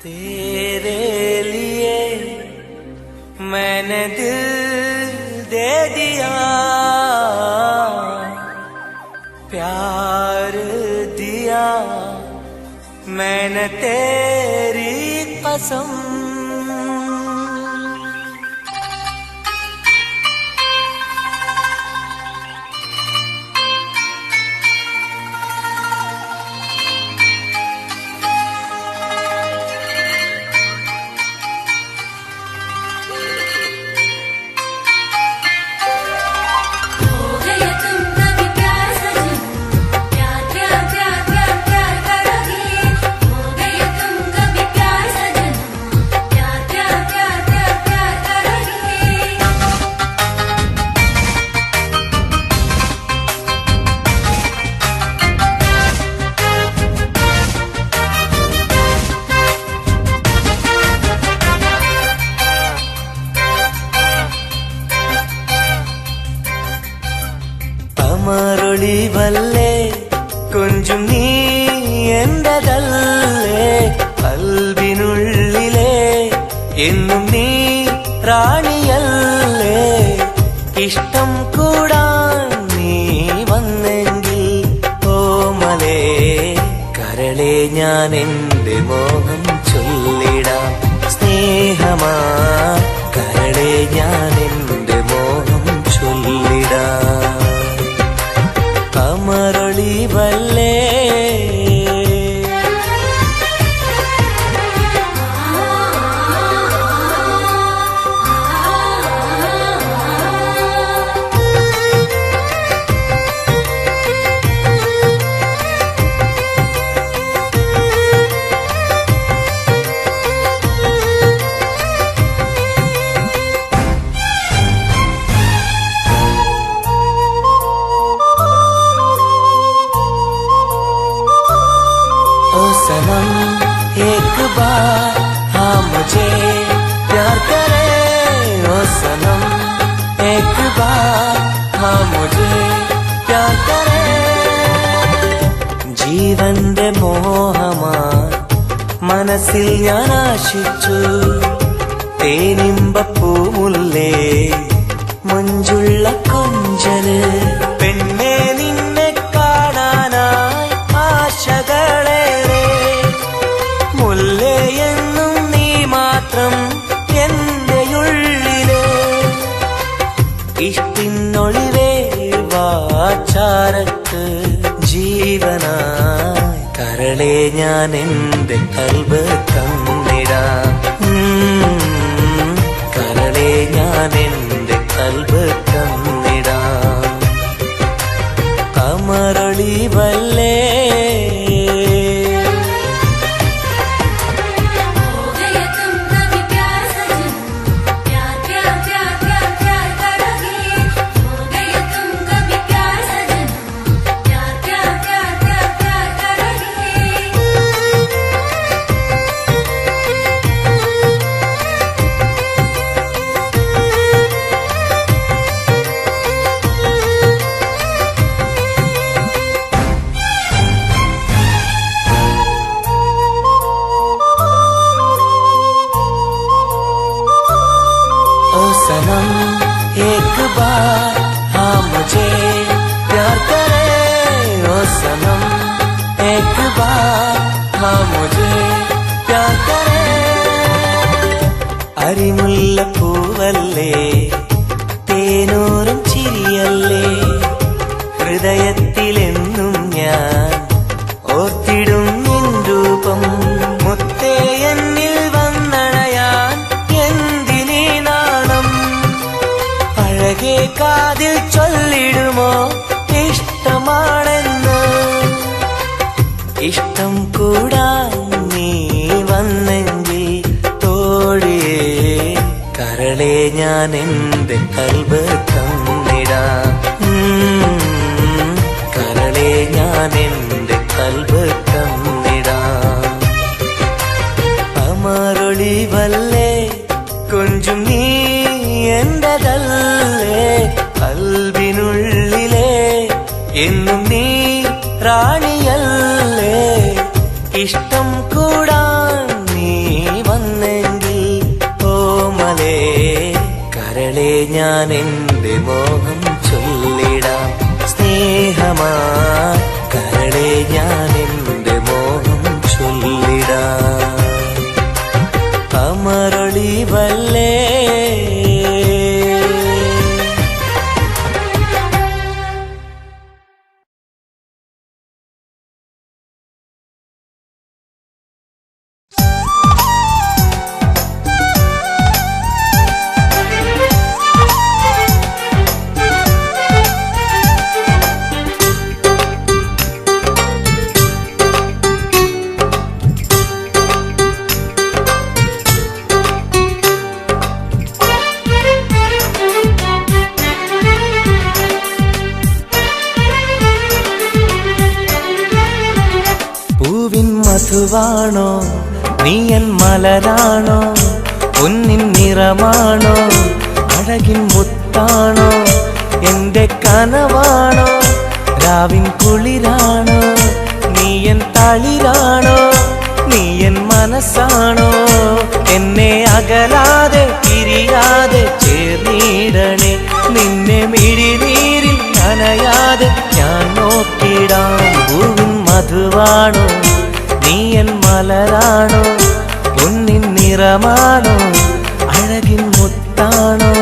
तेरे लिए मैंने दिल दे दिया प्यार मैंने तेरी कसम അമരൊളിവല്ലേ കൊഞ്ചും നീ എന്റതല്ലേ കൽവിനുള്ളിലെ എന്നും നീ റാണിയല്ലേ ഇഷ്ടം കൂടാൻ നീ വന്നെങ്കിൽ ഓമലേ കരളെ ഞാൻ എന്റെ മോഹം ചൊല്ലിടാം സ്നേഹമാ കരളെ ഞാൻ എന്റെ മോഹം ചൊല്ലിടാം അമരൊളിവല്ലേ सनम एक बार हाँ मुझे प्यार करे ओ सनम एक बार हाँ मुझे प्यार करे ജീവന്റെ മോഹമായി മനസ്സിൽ ഞാൻ ആശിച്ചു തേനിമ്പപ്പൂമുല്ലേ മഞ്ചുള്ള കൊഞ്ചല് പെണ്ണെ നിന്നെ കാണാനായി ആശകളേറെ മുല്ലയെന്നും നീ മാത്രം എന്റെ ഉള്ളിലെ ഇഷ്ടിനൊളിവേ വാചാരത്ത് ജീവനായി കരളെ ഞാൻ എന്റെ കൽബ് തന്നിടാം കരളെ ഞാൻ എന്റെ കൽബ് തന്നിടാം അമരൊളിവല്ലേ सनम एक बार हाँ मुझे प्यार करे ओ सनम एक बार हाँ मुझे प्यार करे അരിമുല്ലപ്പൂവല്ലേ തേനൂറും ചിരിയല്ലേ ഹൃദയത്തിലെന്നും ഞാൻ ഓർത്തിടും നിൻ രൂപം മുത്തേ എന്നിൽ വന്നണയാൻ എന്തിനീ നാണം അഴകേ കാതിൽ ചൊല്ലിടുമോ ഇഷ്ടമാണെന്ന് ഇഷ്ടം കൂടാൻ നീ വന്നെങ്കിൽ തോഴിയേ കരളെ ഞാൻ എന്റെ കൽബ് തന്നിടാം കരളെ ഞാൻ എന്റെ കൽബ് തന്നിടാം അമരൊളിവല്ലേ കൊഞ്ചും നീ എന്റതല്ലേ കൽവിനുള്ളിലെ എന്നും നീ റാണിയല്ലേ ഇഷ്ടം കൂടാൻ നീ വന്നെങ്കിൽ ഓമലേ കരളെ ഞാൻ എന്റെ മോഹം ചൊല്ലിടാം സ്നേഹമാ കരളെ ഞാൻ എന്റെ മോഹം ചൊല്ലിടാം അമരൊളിവല്ലേ മധുവാണോ നീയൻ മലരാണോ പൊന്നിൻ നിറമാണോ അഴകിൻ മുത്താണോ എന്റെ കനവാണോ രാവിൻ കുളിരാണോ നീയൻ തളിരാണോ നീയൻ മനസ്സാണോ എന്നെ അകലാതെ പിരിയാതെ ചേർന്നിടണേ നിന്നെ മിഴിനീരിൽ നനയാതെ ഞാൻ നോക്കിടാം പൂവിൻ മധുവാണോ നീയൻ മലരാണോ പൊന്നിൻ നിറമാണോ അഴകിൻ മുത്താണോ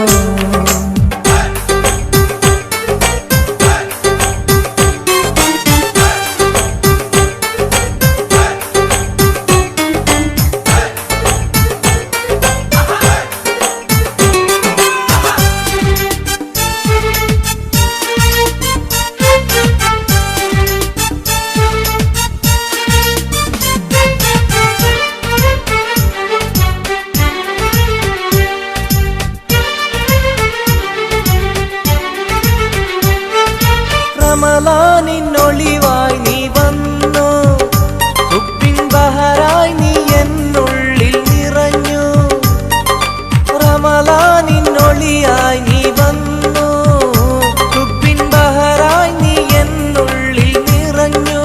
റമളാനിന്നൊളിവായി നീ വന്നു ഹുബ്ബിൻ ബഹറായി നീ എന്നുള്ളിൽ നിറഞ്ഞു റമളാനിന്നൊളിയായി നീ വന്നു ഹുബ്ബിൻ ബഹറായി നീ എന്നുള്ളിൽ നിറഞ്ഞു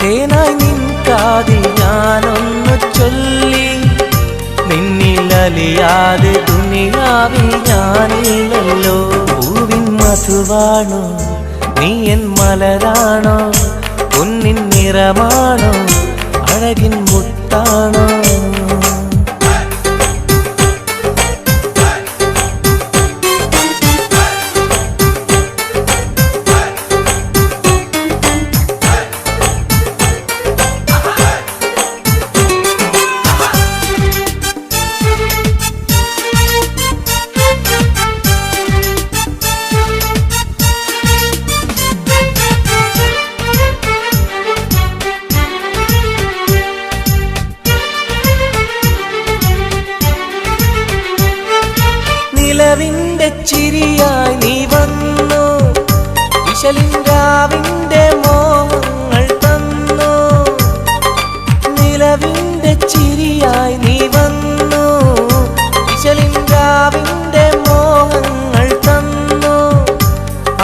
തേനായി നിൻ കാതിൽ ഞാനൊന്നു ചൊല്ലി നിന്നിലലിയാതെ ദുനിയാവിൽ ഞാനില്ലല്ലോ പൂവിൻ മധുവാണോ നീയൻ മലരാണോ പൊന്നിൻ നിറമാണോ അഴകിൻ മുത്താണോ നിലവിന്റെ ചിരിയായി നീ വന്നു വിശലിൻരാവിന്റെ മോഹങ്ങൾ തന്നു നിലവിന്റെ ചിരിയായി നീ വന്നു വിശലിൻരാവിന്റെ മോഹങ്ങൾ തന്നു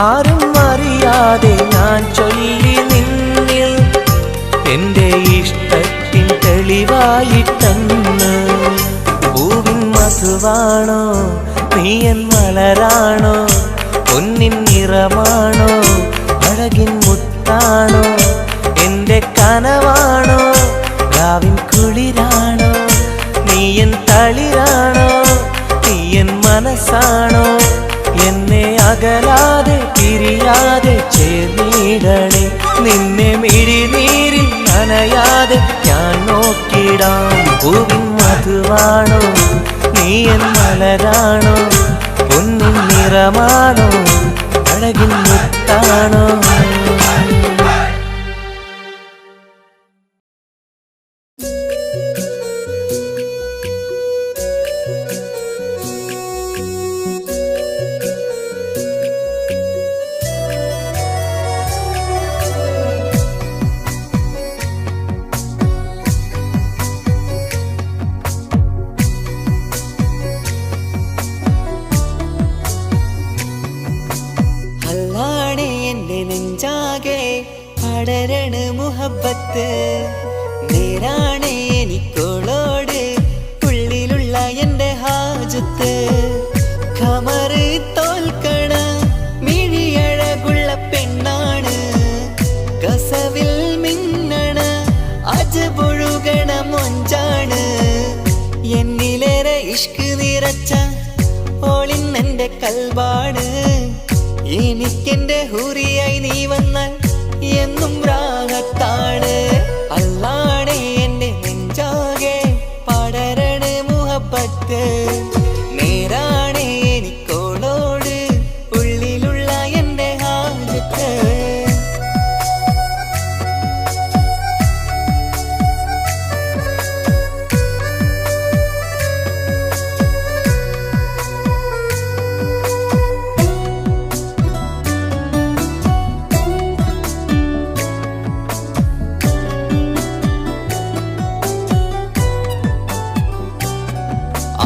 ആരും അറിയാതെ ഞാൻ ചൊല്ലി നിന്നിൽ എന്റെ ഇഷ്ടത്തിൻ തെളിവായിട്ടെന്ന് പൂവിൻ മധുവാണോ നീയൻ മലരാണോ പൊന്നിൻ നിറമാണോ അഴകിൻ മുത്താണോ എന്റെ കനവാണോ രാവിൻ കുളിരാണോ നീയൻ തളിരാണോ നീയൻ മനസ്സാണോ എന്നെ അകലാതെ പിരിയാതെ ചേർന്നിടണേ നിന്നെ മിഴിനീരിൽ നനയാതെ ഞാൻ നോക്കിടാം പൂവിൻ മധുവാണോ നീയൻ മലരാണോ പൊന്നിൻ നിറമാണോ അഴകിൻ മുത്താണോ പടരണ മുഹബത്ത് നേരാണ് എനിക്കോളോട് ഉള്ളിലുള്ള എന്റെ ഹാജത്ത് ഖമറ് തോൽക്കണ മിഴിയഴകുള്ള പെണ്ണാണ് കസവിൽ മിന്നണ അജബ് ഇഷ്ക് നിറച്ച ഓളിന്നെന്റെ കൽബാണ്. എനിക്കെന്റെ ഹൂറിയായി നീ വന്നാൽ എന്നും രാഗത്താണ്. അല്ലാണേ എന്റെ നെഞ്ചാകെ പടരണ മുഹബത്ത്. നേരാണേ എനിക്കോളോട് ഉള്ളിലുള്ള എന്റെ ഹാജത്ത്.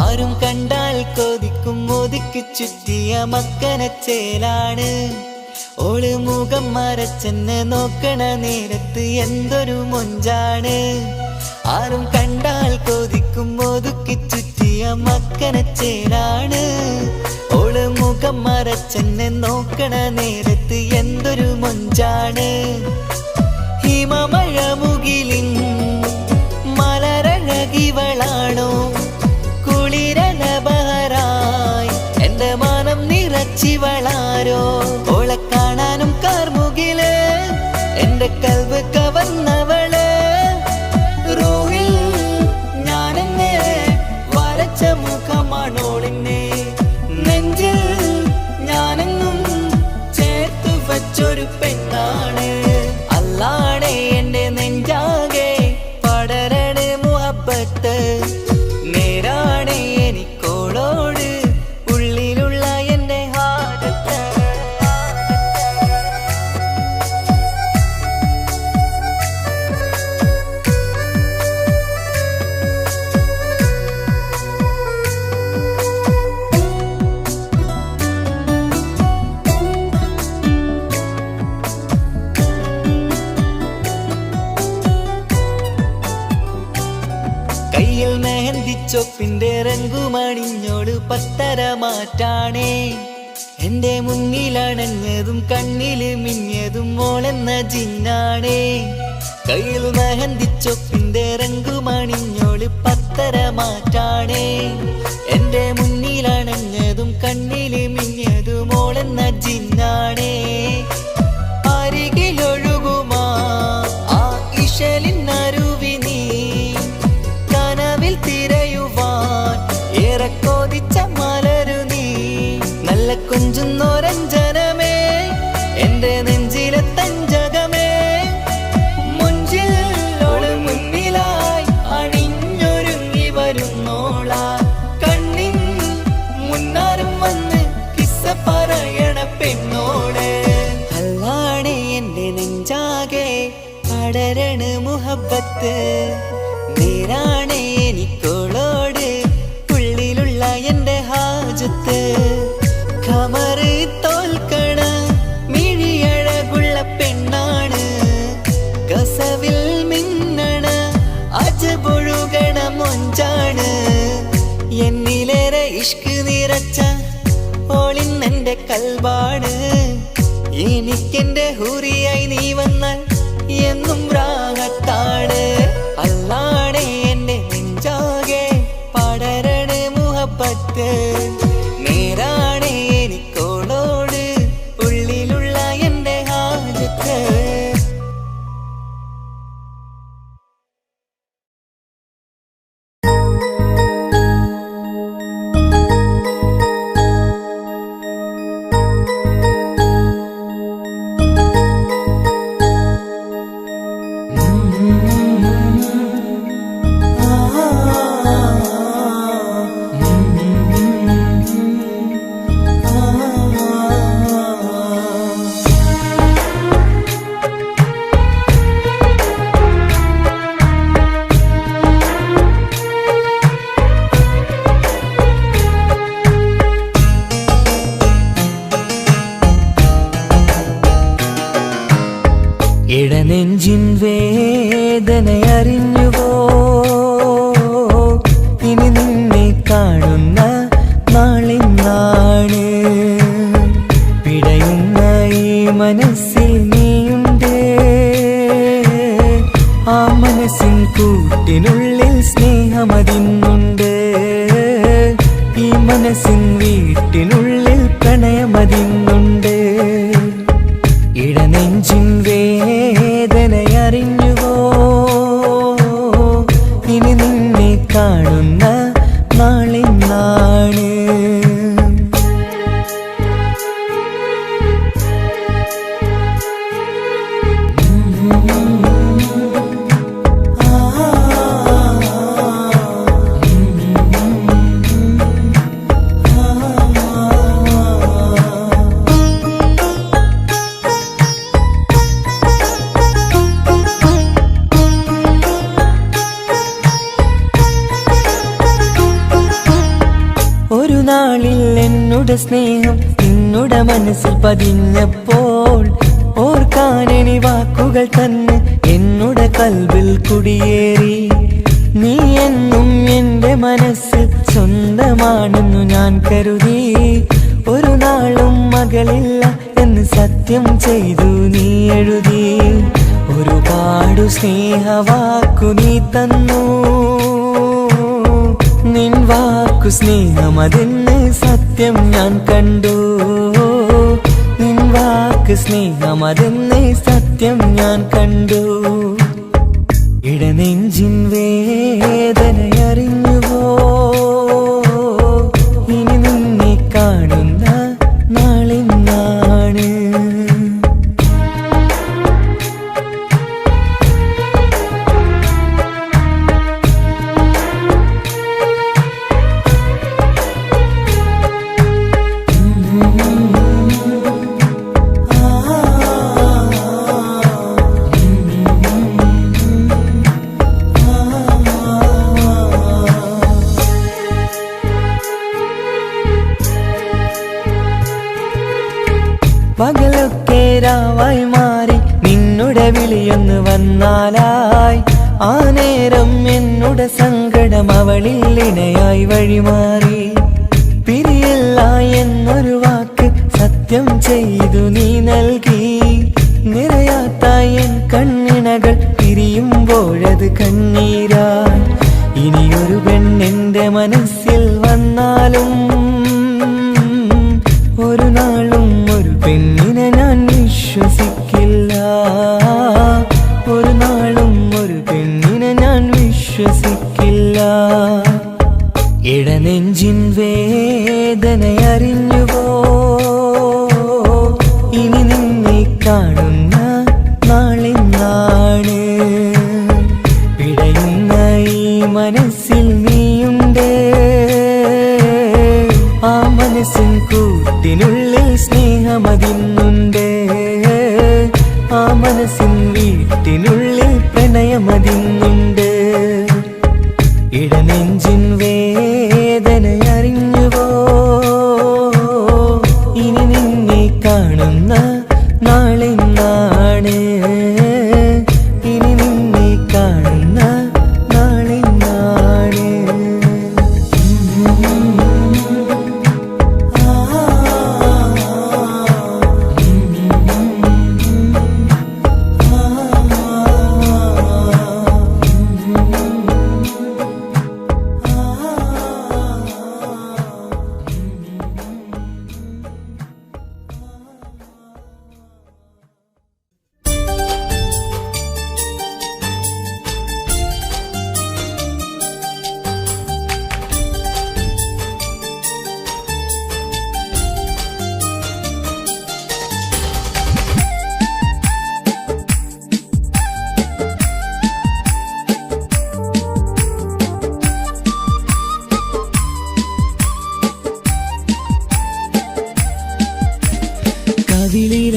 ആരും കണ്ടാൽ കൊതിക്കും ഒതുക്കി ചുറ്റിയ മക്കനച്ചേലാണ്. ഓള് മുഖം മറച്ചെന്നെ നോക്കണ നേരത്ത് എന്തൊരു മൊഞ്ചാണ്. ആരും കണ്ടാൽ കൊതിക്കും ഒതുക്കി ചുറ്റിയ മക്കനച്ചേലാണ്. ഓള് മുഖം മറച്ചെന്നെ നോക്കണ നേരത്ത് എന്തൊരു മൊഞ്ചാണ്. ഹിമമഴ മുകിലിൻ മലരഴകിവളാണോ കുളിരലബഹരായി എന്റെ മാനം നിറച്ചിവളാരോ. ഓളെ കാണാനും കാർമുകില് എന്റെ കൽവ് കവർന്നവള്. റൂഹിൽ ഞാനെന്നെ വരച്ച മുഖമാണോളിന്നെ. നെഞ്ചിൽ ഞാനെന്നും ചേർത്തു വച്ചൊരു പെണ്ണാണ്. അല്ലാണേ എന്റെ നെഞ്ചാകെ പടരണ മുഹബത്ത്. നേരാണേ എനിക്കോളോട് ഉള്ളിലുള്ള എന്റെ ഹാജത്ത്. കയ്യിൽ മെഹന്തിച്ചൊപ്പിന്റെ രംഗുമണിഞ്ഞോട് പത്തര മാറ്റാണേ. എന്റെ മുന്നിലണഞ്ഞതും കണ്ണില് മിഞ്ഞതും മോളെന്ന ജിന്നാണേ. കയ്യിൽ മെഹന്തിച്ചൊപ്പിന്റെ രംഗുമണിഞ്ഞോട് പത്തര മാറ്റാണേ. എന്റെ മുന്നിലണഞ്ഞതും കണ്ണില് മിഞ്ഞതും മോളെന്ന ജിന്നാണേ. അരികിലൊഴുകുമാ ആ ഇശലിനരുവി നീ കനവിൽ തിരയുവാൻ ഏറെ കൊതിച്ച മലരു നീ. നല്ല കുഞ്ചുന്നോരഞ്ജനമേ എന്റെ നെഞ്ചിലെ തഞ്ചകമേ. മുഞ്ചിൽ ഓള് മുന്നിലായി അണിഞ്ഞൊരുങ്ങി വരുന്നോള. കണ്ണിൻ മുന്നാരും വന്ന് കിസ്സ പറയണ പെണ്ണോട്. അല്ലാണേ എന്റെ നെഞ്ചാകെ പടരണ മുഹബത്ത്. നേരാണേ എനിക്കോളോട് ഉള്ളിലുള്ള എന്റെ ഹാജത്ത്. ഖമറ് തോൽക്കണ മിഴിയഴകുള്ള പെണ്ണാണ്. കസവിൽ മിന്നണ അജബൊഴുകണ മൊഞ്ചാണ്. എന്നിലേറെ ഇഷ്ക് നിറച്ച ഓളിന്നെന്റെ കൽബാണ്. എനിക്കെന്റെ ഹൂറിയായി നീ വന്നാൽ എന്നും രാഗത്താണ്. അല്ലാണേ എന്റെ നെഞ്ചാകെ പടരണ മുഹബത്ത്. നേരാണേ എനിക്കോളോട് ഉള്ളിലുള്ള എന്റെ ഹാജത്ത്. ഇടനെഞ്ചിൻ വേദനയറിഞ്ഞുവോ ഇനി നിന്നെ കാണുന്ന നാളിന്നാണ്. പിടയുന്ന ഈ മനസ്സിൽ നീയുണ്ട്. ആ മനസ്സിൻ കൂട്ടിനുള്ളിൽ സ്നേഹമതിന്നുണ്ട്. മനസ്സിൻ വീട്ടിനുള്ളിൽ പ്രണയമതിന്നുണ്ട്. ഇടനെഞ്ചിൻ വേദനയറിഞ്ഞുവോ? ഇനി നിന്നെ കാണുന്ന നാളിന്നാണ്. ഒരു നാളിൽ എന്നുടെ സ്നേഹം നിന്നുടെ മനസ്സിൽ പതിഞ്ഞപ്പോൾ ഓർക്കാനെനി വാക്കുകൾ തന്നെ എന്നുടെ കൽവിൽ കുടിയേറി. നീ എന്നും എന്റെ മനസ്സിൽ സ്വന്തമാണെന്നു ഞാൻ കരുതി. ഒരു നാളും മകളില്ല എന്ന് സത്യം ചെയ്തു നീ എഴുതി. ഒരുപാടു സ്നേഹവാക്കു നീ തന്നു. നിൻ വാക്കു സ്നേഹമതെന്ന് സത്യം ഞാൻ കണ്ടു. നിൻ വാക്ക് സ്നേഹമതെന്ന് സത്യം ഞാൻ കണ്ടു. ഇടനെഞ്ചിൻ വേദനയറിഞ്ഞുവോ? ഇനി നിന്നെ കാണുന്ന നാളിന്നാണ്. പകലൊക്കെ രാവായി മാറി നിന്നുടെ വിളിയൊന്ന് വന്നാലായി. ആ നേരം എന്നുടെ സങ്കടം അവളിൽ ഇണയായി വഴിമാറി. പിരിയില്ല എന്നൊരു വാക്ക് സത്യം ചെയ്തു നീ നൽകി. നിറയാത്ത എൻ കണ്ണിണകൾ പിരിയുമ്പോഴത് കണ്ണീരായി. ഇനിയൊരു പെണ്ണെന്റെ മനസ്സിൽ വന്നാലും ഒരു നാളും ഒരു പെണ്ണിനെ ഞാൻ വിശ്വസിക്കില്ല. ഒരു നാളും ഒരു പെണ്ണിനെ ഞാൻ വിശ്വസിക്കില്ല. ഇടനെഞ്ചിൻ വേദനയറിഞ്ഞുവോ? ഇനി നിന്നെ കാണുന്ന നാളിന്നാണ്. പിടയുന്ന ഈ മനസ്സിൽ നീയുണ്ട്. ആ മനസ്സിൻ കൂട്ടിനുള്ളിൽ സ്നേഹമതിന്നുണ്ട്. ആ മനസ്സിൻ വീട്ടിനുള്ളിൽ പ്രണയമതിന്നുണ്ട്. ഇടനെഞ്ചിൻ വേദനയറിഞ്ഞുവോ? ഇനി നിന്നെ കാണുന്ന നാളിന്നാണ്. ഇനി നിന്നെ കാണുന്ന നാളിന്നാണ്.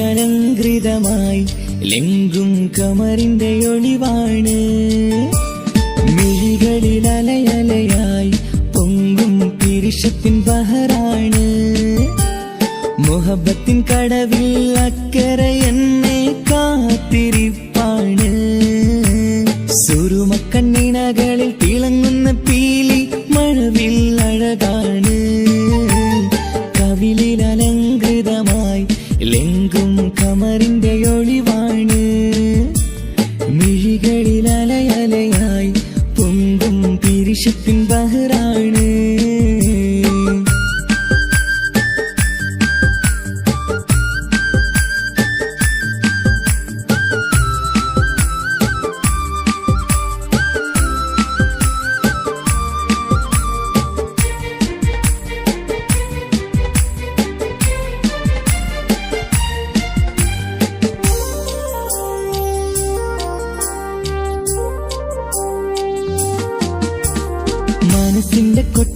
കവിളിലലങ്കൃതമായി ലെങ്കും കമറിന്റെ ഒളിവാണ്. മിഴികളിൽ അലയലയായി പൊങ്കും പിരിശത്തിൻ ബഹറാണ്. മുഹബത്തിൻ കടവിൽ അക്കരെ എന്നെ കാത്തിരിപ്പാണ്. സുറുമക്കണ്ണിണകളിൽ തിളങ്ങുന്ന പീലി മഴവിൽ അഴകാണ്. കവിളിൽ അലങ്കൃതമായി ലെങ്കും കമറിന്റെ ഒളിവാണ്. മിഴികളിൽ അലയലയായി പൊങ്കും പിരിശത്തിൻ ബഹറാണ്.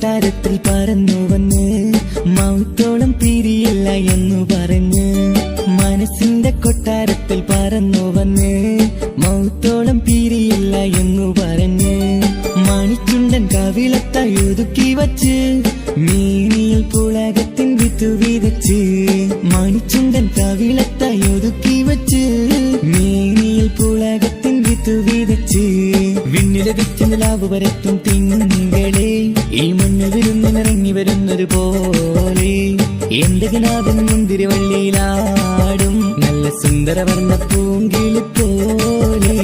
കൊട്ടാരത്തിൽ പറന്നു വന്ന് മൗത്തോളം പിരിയില്ല എന്നു പറഞ്ഞ് മനസ്സിന്റെ കൊട്ടാരത്തിൽ പറന്നു വന്ന് മൗത്തോളം പിരിയില്ല എന്നു പറഞ്ഞ് മണിച്ചുണ്ടൻ കവിളത്തായി ഒതുക്കി വച്ച് മീനിയിൽ പുളകത്തിൻ വിത്തു വിതച്ച് മണിച്ചുണ്ടൻ കവിളത്തായി ഒതുക്കി വച്ച് മീനിയിൽ പുളകത്തിൻ വിത്തു വിതച്ച് വിണ്ണിലതിച്ച് നിലാവ് വരത്തും തിങ്കളെ ഈ മണ്ണ് വിരുന്നിനിറങ്ങി വരുന്നത് പോലെ എന്റെ കിനാവിൻ മുന്തിരിവള്ളിയിലാടും നല്ല സുന്ദരവർണ്ണ പൂങ്കിളി പോലെ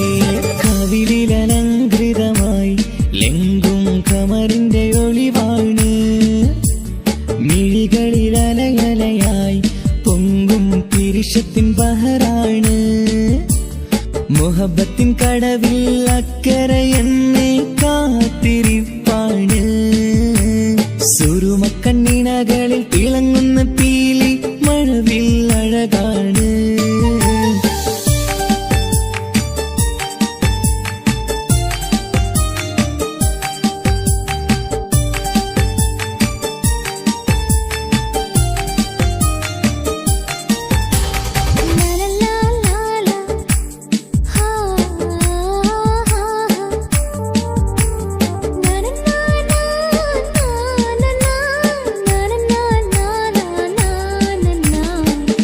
കവിളിലലങ്കൃതമായി ലെങ്കും കമറിന്റെ ഒളിവാണ് മിഴികളിലലയലയായി പൊങ്കും പിരിശത്തിൻ ബഹറാണ് മുഹബത്തിൻ കടവിൽ അക്കരെ എന്നെ കാത്തിരിപ്പാണ് സുറുമക്കണ്ണിണകളിൽ തിളങ്ങുന്ന പീലി മഴവിൽ അഴകാണ്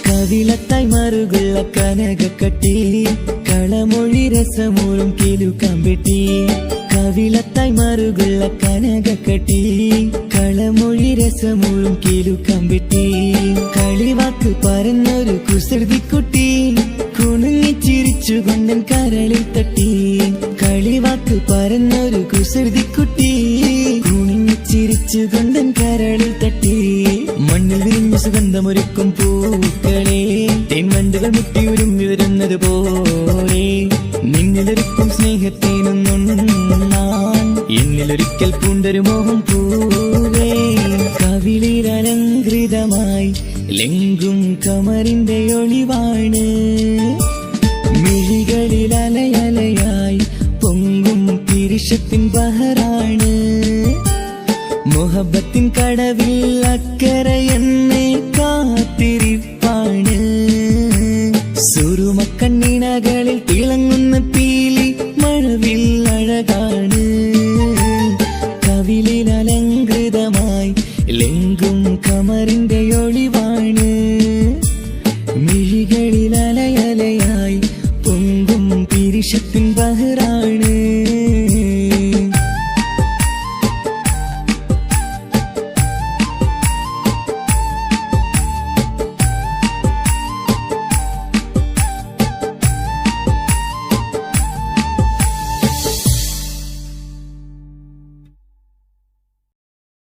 കവിളത്തായി മറുകുള്ള കനകക്കട്ടി കളമൊഴി രസമൂറും കിലുക്കമ്പെട്ടി കവിളത്തായി മറുകുള്ള കനകക്കട്ടി കളമൊഴി രസമൂറും കിലുക്കമ്പെട്ടി കളിവാക്ക് പറഞ്ഞൊരു കുസൃതിക്കുട്ടി കുണുങ്ങിച്ചിരിച്ചുകൊണ്ടൻ കരളിൽ തട്ടി കളിവാക്ക് പറഞ്ഞൊരു കുസൃതിക്കുട്ടി കുണുങ്ങിച്ചിരിച്ചുകൊണ്ടൻ കരളിൽ തട്ടി മണ്ണിൽ വിരിഞ്ഞ സുഗന്ധമൊരുക്കും പൂക്കളെ തേൻവണ്ടുകൾ മുട്ടിയുരുമ്പി വരുന്നത് പോലെ നിന്നിലൊരുക്കും സ്നേഹത്തേനൊന്നുണ്ണാൻ എന്നിലൊരിക്കൽ പൂണ്ടൊരു മോഹം പൂവേ കവിളിലലങ്കൃതമായി ലെങ്കും കമറിന്റെ ഒളിവാണ് മിഴികളിലലയലയായി പൊങ്കും പിരിശത്തിൻ ബഹറാണ് മുഹബത്തിൻ